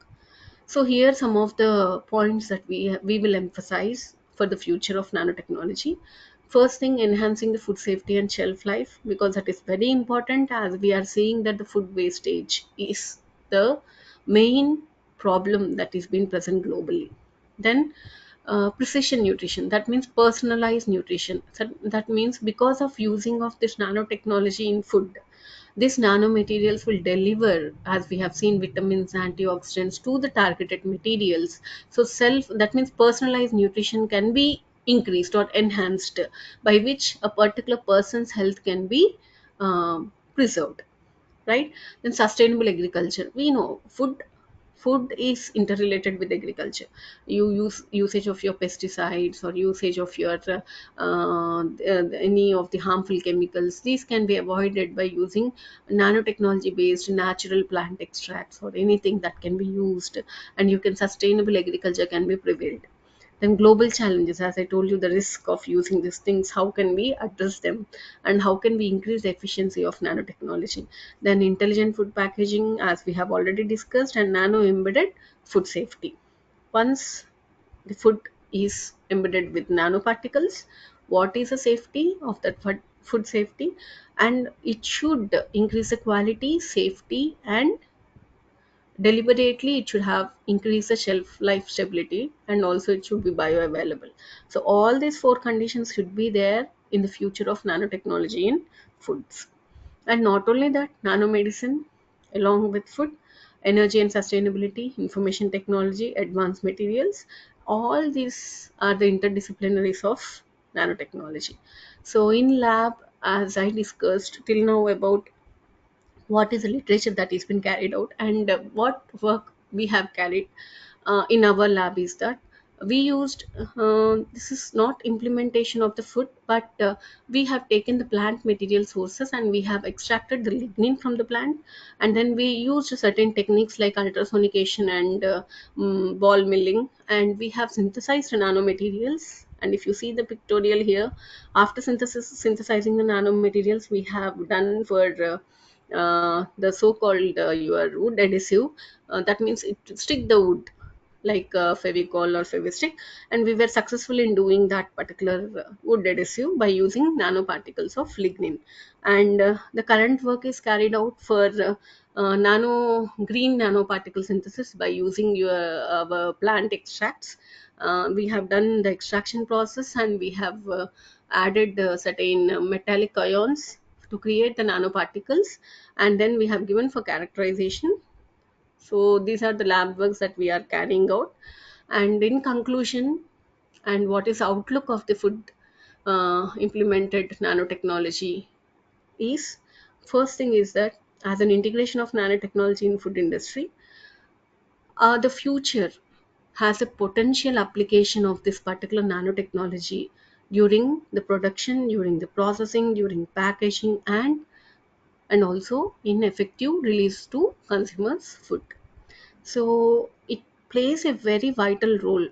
So here some of the points that we will emphasize for the future of nanotechnology. First thing, enhancing the food safety and shelf life, because that is very important, as we are seeing that the food wastage is the main problem that is being present globally. Then precision nutrition, that means personalized nutrition. That means because of using of this nanotechnology in food, these nanomaterials will deliver, as we have seen, vitamins, antioxidants to the targeted materials. So self, that means personalized nutrition can be increased or enhanced, by which a particular person's health can be preserved, right? Then sustainable agriculture, we know food is interrelated with agriculture. You use usage of your pesticides or usage of your any of the harmful chemicals, these can be avoided by using nanotechnology based natural plant extracts or anything that can be used, and you can sustainable agriculture can be prevailed. Then global challenges, as I told you, the risk of using these things, how can we address them, and how can we increase the efficiency of nanotechnology. Then intelligent food packaging, as we have already discussed, and nano embedded food safety. Once the food is embedded with nanoparticles, what is the safety of that food safety, and it should increase the quality, safety, and deliberately it should have increased the shelf life stability, and also it should be bioavailable. So all these four conditions should be there in the future of nanotechnology in foods. And not only that, nanomedicine along with food, energy and sustainability, information technology, advanced materials, all these are the interdisciplinaries of nanotechnology. So in lab, as I discussed till now about what is the literature that has been carried out, and what work we have carried in our lab, is that we used this is not implementation of the food, but we have taken the plant material sources and we have extracted the lignin from the plant, and then we used certain techniques like ultrasonication and ball milling, and we have synthesized nanomaterials. And if you see the pictorial here, after synthesizing the nanomaterials, we have done for the so-called your wood adhesive. That means it stick the wood, like Fevicol or Fevistick, and we were successful in doing that particular wood adhesive by using nanoparticles of lignin. And the current work is carried out for nano green nanoparticle synthesis by using our plant extracts. We have done the extraction process, and we have added certain metallic ions to create the nanoparticles, and then we have given for characterization. So these are the lab works that we are carrying out. And in conclusion, and what is outlook of the food implemented nanotechnology is, first thing is that as an integration of nanotechnology in food industry, the future has a potential application of this particular nanotechnology during the production, during the processing, during packaging, and also in effective release to consumers food. So it plays a very vital role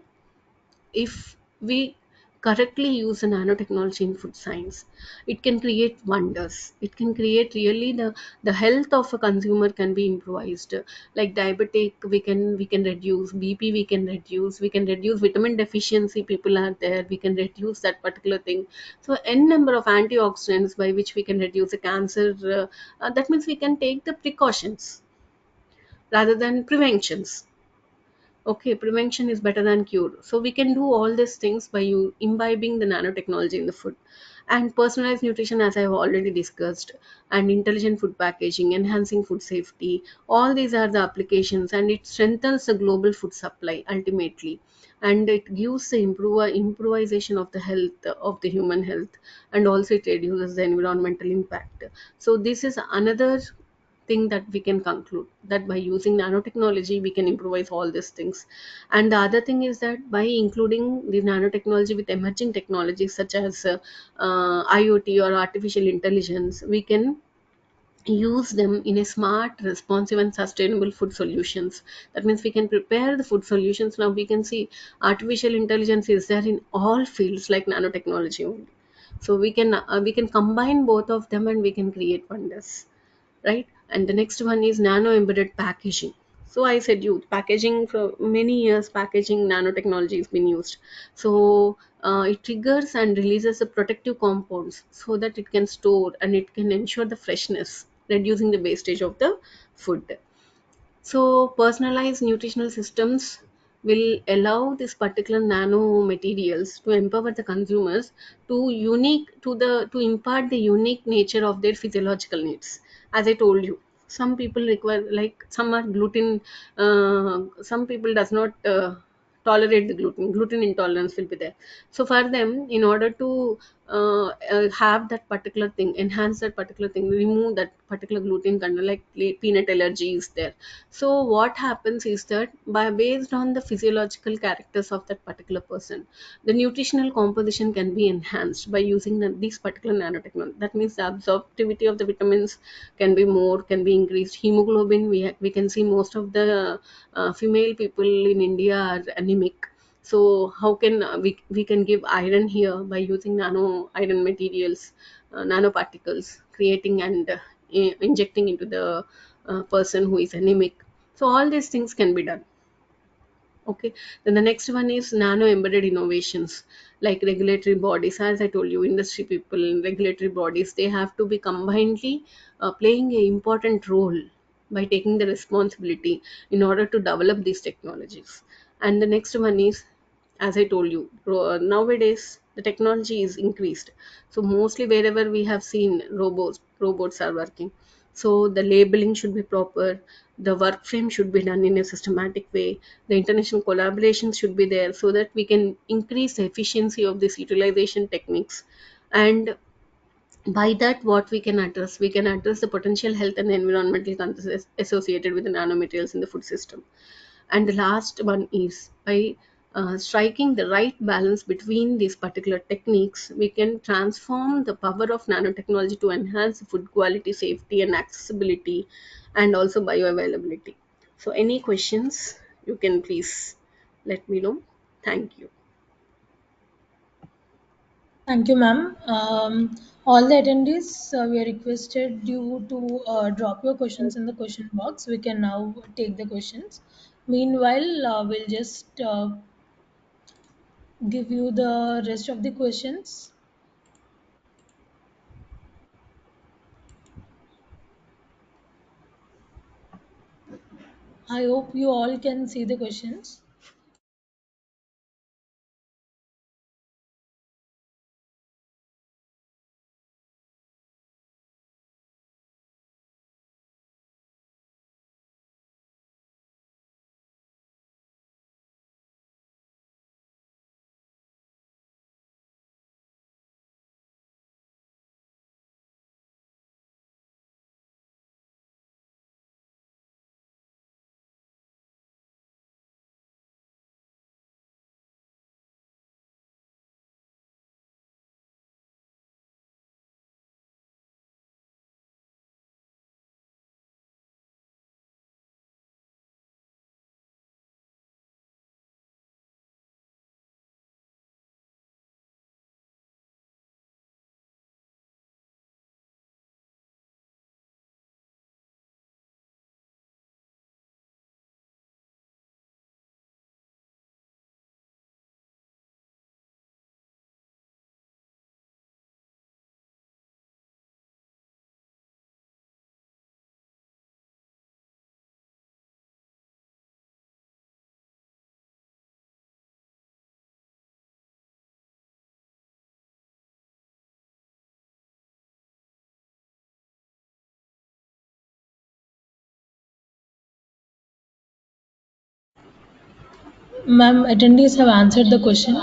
if we correctly use the nanotechnology in food science. It can create wonders. It can create really the health of a consumer can be improvised. Like diabetic, we can reduce bp, we can reduce vitamin deficiency people are there, we can reduce that particular thing. So n number of antioxidants by which we can reduce the cancer. That means we can take the precautions rather than preventions. Okay, prevention is better than cure. So we can do all these things by you imbibing the nanotechnology in the food. And personalized nutrition, as I've already discussed, and intelligent food packaging, enhancing food safety, all these are the applications, and it strengthens the global food supply ultimately. And it gives the improvisation of the health of the human health, and also it reduces the environmental impact. So this is another thing that we can conclude, that by using nanotechnology we can improvise all these things. And the other thing is that by including the nanotechnology with emerging technologies such as IoT or artificial intelligence, we can use them in a smart, responsive, and sustainable food solutions. That means we can prepare the food solutions. Now we can see artificial intelligence is there in all fields like nanotechnology only. So we can combine both of them and we can create wonders, right? And the next one is nano embedded packaging. So I said you packaging for many years, packaging nanotechnology has been used. So it triggers and releases the protective compounds so that it can store and it can ensure the freshness, reducing the wastage of the food. So personalized nutritional systems will allow this particular nano materials to empower the consumers to impart the unique nature of their physiological needs. As I told you, some people require, like some are gluten, some people does not tolerate the gluten intolerance will be there. So for them, in order to have that particular thing, enhance that particular thing, remove that particular gluten content, like peanut allergy is there. So what happens is that by based on the physiological characters of that particular person, the nutritional composition can be enhanced by using these particular nanotechnology. That means the absorptivity of the vitamins can be more, can be increased. Hemoglobin, we can see most of the female people in India are anemic. So how can we can give iron here by using nano iron materials, nanoparticles, creating and injecting into the person who is anemic. So all these things can be done. Okay, then the next one is nano embedded innovations, like regulatory bodies. As I told you, industry people and regulatory bodies, they have to be combinedly playing an important role by taking the responsibility in order to develop these technologies. And the next one is, as I told you, nowadays the technology is increased. So mostly wherever we have seen robots are working. So the labeling should be proper, the work frame should be done in a systematic way, the international collaboration should be there so that we can increase the efficiency of this utilization techniques. And by that, what we can address the potential health and environmental concerns associated with the nanomaterials in the food system. And the last one is by striking the right balance between these particular techniques, we can transform the power of nanotechnology to enhance food quality, safety, and accessibility, and also bioavailability. So any questions, you can please let me know. Thank you. Thank you, ma'am. All the attendees, we are requested you to drop your questions in the question box. We can now take the questions. Meanwhile, we'll just give you the rest of the questions. I hope you all can see the questions. Ma'am, attendees have answered the question.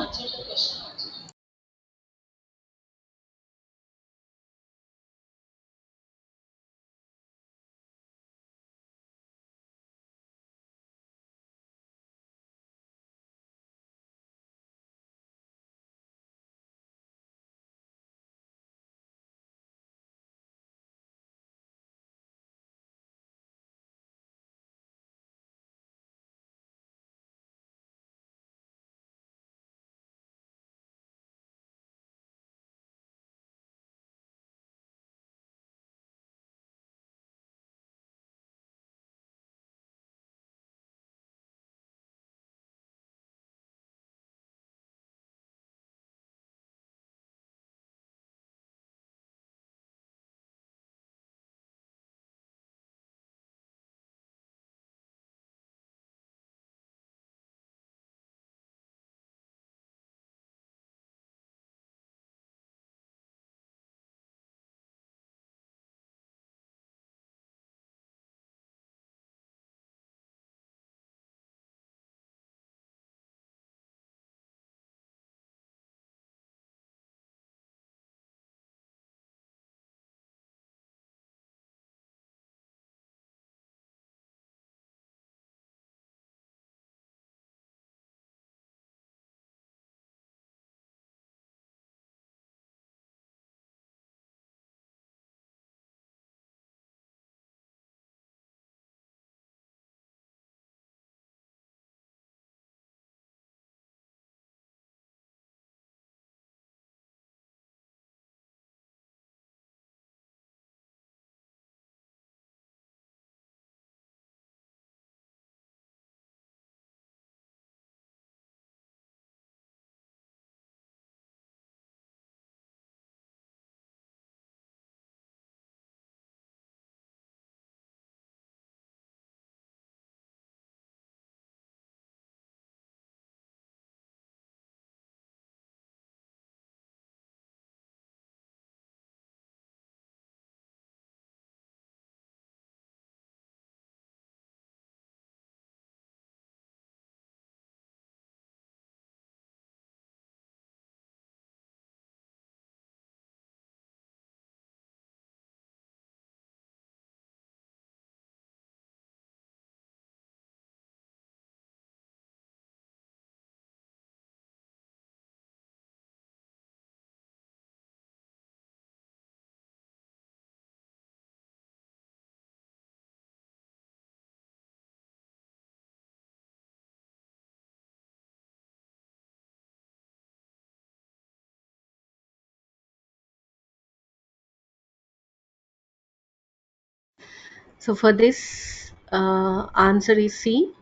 So for this, answer is C.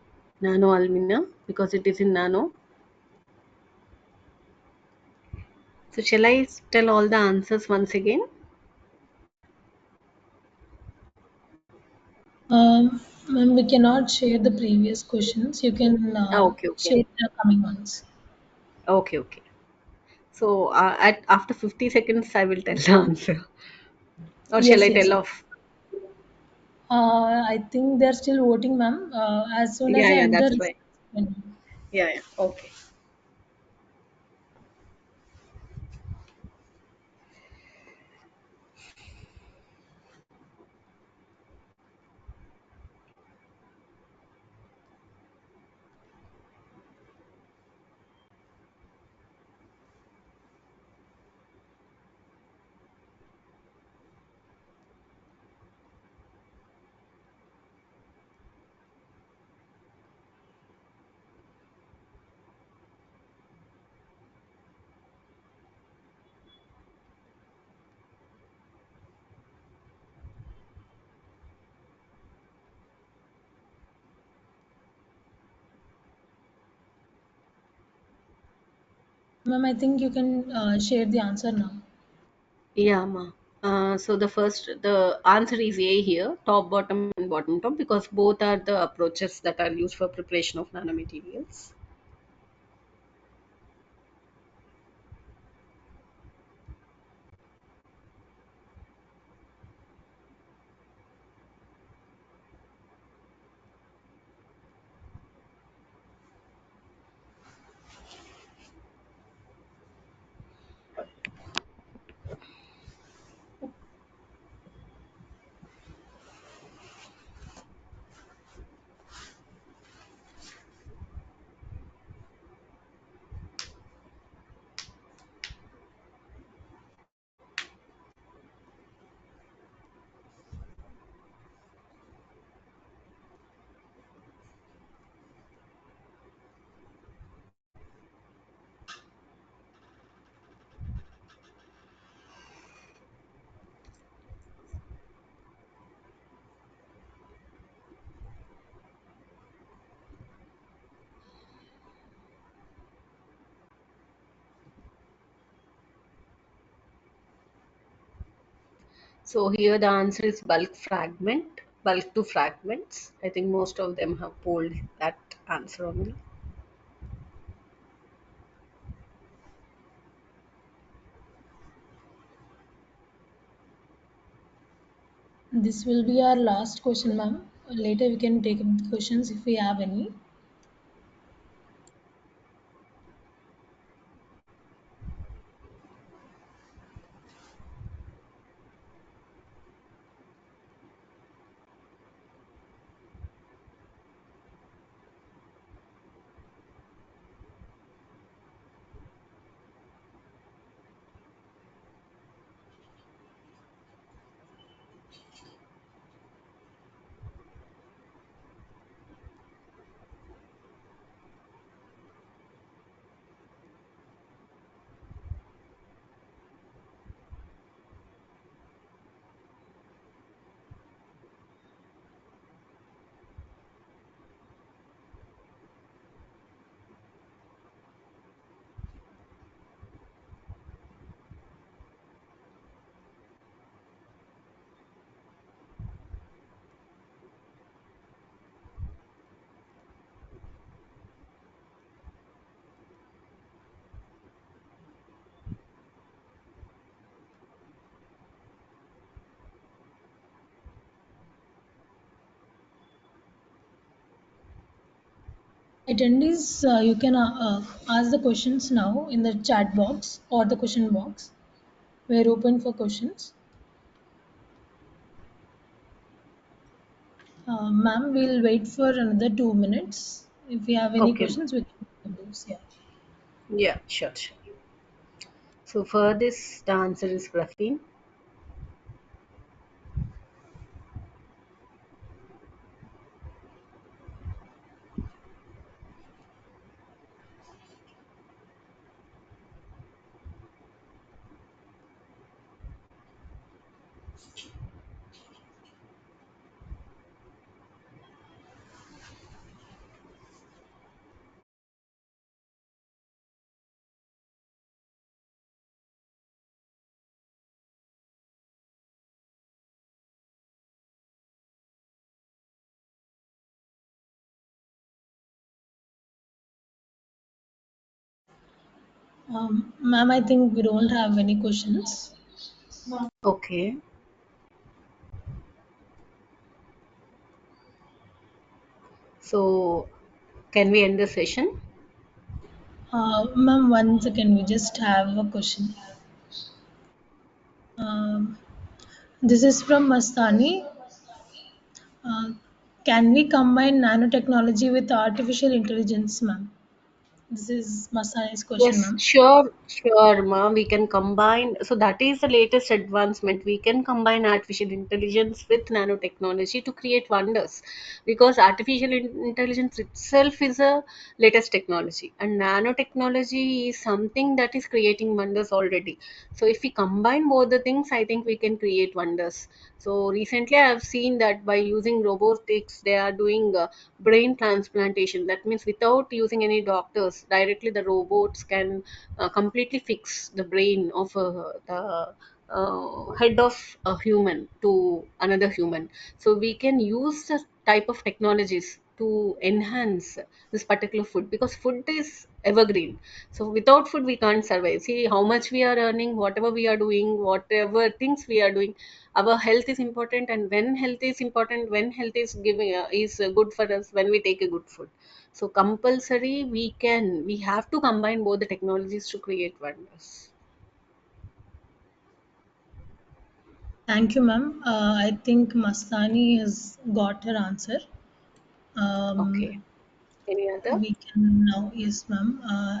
Nano alumina because it is in nano. So shall I tell all the answers once again? Ma'am, we cannot share the previous questions. You can Okay, okay, share the coming ones. okay, okay. So at after 50 seconds, I will tell the answer. Or shall Yes, I yes. tell off? I think they're still voting, ma'am. As soon as Yeah, I yeah, end the that's why. results. Yeah, yeah. Okay. Ma'am, I think you can share the answer now. Yeah, ma. So the answer is A here, top, bottom, and bottom top, because both are the approaches that are used for preparation of nanomaterials. So here the answer is bulk fragment, bulk to fragments. I think most of them have polled that answer only. This will be our last question, ma'am. Later we can take up the questions if we have any. Attendees, you can ask the questions now in the chat box or the question box. We're open for questions. Ma'am, we'll wait for another 2 minutes. If we have any Okay, ma'am. questions, we can do those. Yeah. Yeah, sure, sure. So for this, the answer is graphene. Ma'am, I think we don't have any questions. Okay. So, can we end the session? Ma'am, one second, we just have a question. Um, this is from Mastani. Uh, can we combine nanotechnology with artificial intelligence, ma'am? This is Mastani's question, Yes, ma'am. sure, ma. We can combine. So that is the latest advancement. We can combine artificial intelligence with nanotechnology to create wonders, because artificial intelligence itself is a latest technology, and nanotechnology is something that is creating wonders already. So if we combine both the things, I think we can create wonders. So recently, I have seen that by using robotics, they are doing brain transplantation. That means without using any doctors, directly the robots can completely fix the brain of the head of a human to another human. So we can use the type of technologies to enhance this particular food, because food is evergreen. So without food we can't survive. See how much we are earning, whatever we are doing, whatever things we are doing, our health is important. And when health is important, when health is giving good for us, when we take a good food. So compulsory, we have to combine both the technologies to create wonders. Thank you, ma'am. I think Mastani has got her answer. Okay, Um, any other? we can now, yes, ma'am.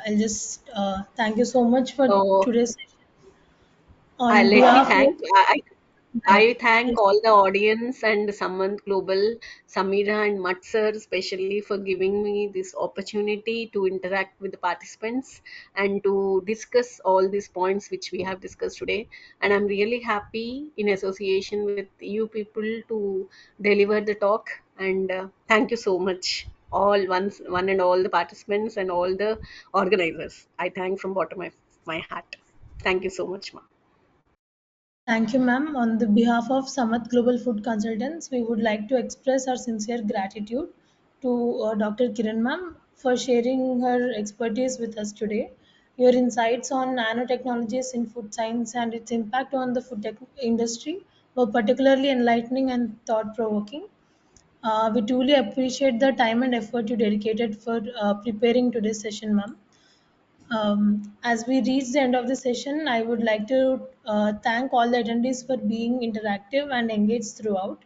I'll just thank you so much for So today's session. I On let me behalf of thank I thank all the audience and Samant Global, Samira and Mat sir, especially for giving me this opportunity to interact with the participants and to discuss all these points which we have discussed today. And I'm really happy in association with you people to deliver the talk. And thank you so much, all one and all the participants and all the organizers. I thank from bottom of my heart. Thank you so much, ma. Thank you, ma'am. On the behalf of Samat Global Food Consultants, we would like to express our sincere gratitude to Dr. Kiran, ma'am, for sharing her expertise with us today. Your insights on nanotechnologies in food science and its impact on the food tech industry were particularly enlightening and thought provoking. We truly appreciate the time and effort you dedicated for preparing today's session, ma'am. As we reach the end of the session, I would like to thank all the attendees for being interactive and engaged throughout.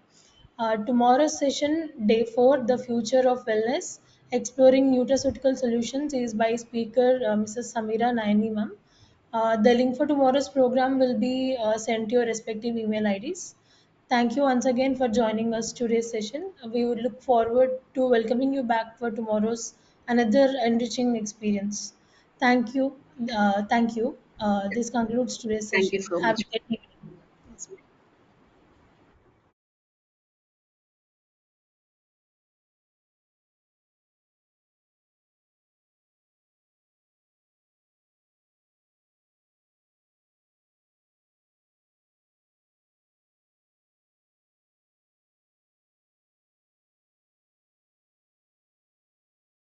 Tomorrow's session, day 4, The Future of Wellness, Exploring Nutraceutical Solutions, is by speaker Mrs. Samira Naini, ma'am. The link for tomorrow's program will be sent to your respective email IDs. Thank you once again for joining us today's session. We would look forward to welcoming you back for tomorrow's another enriching experience. Thank you. Thank you. This concludes today's Thank you session. so Have much. a great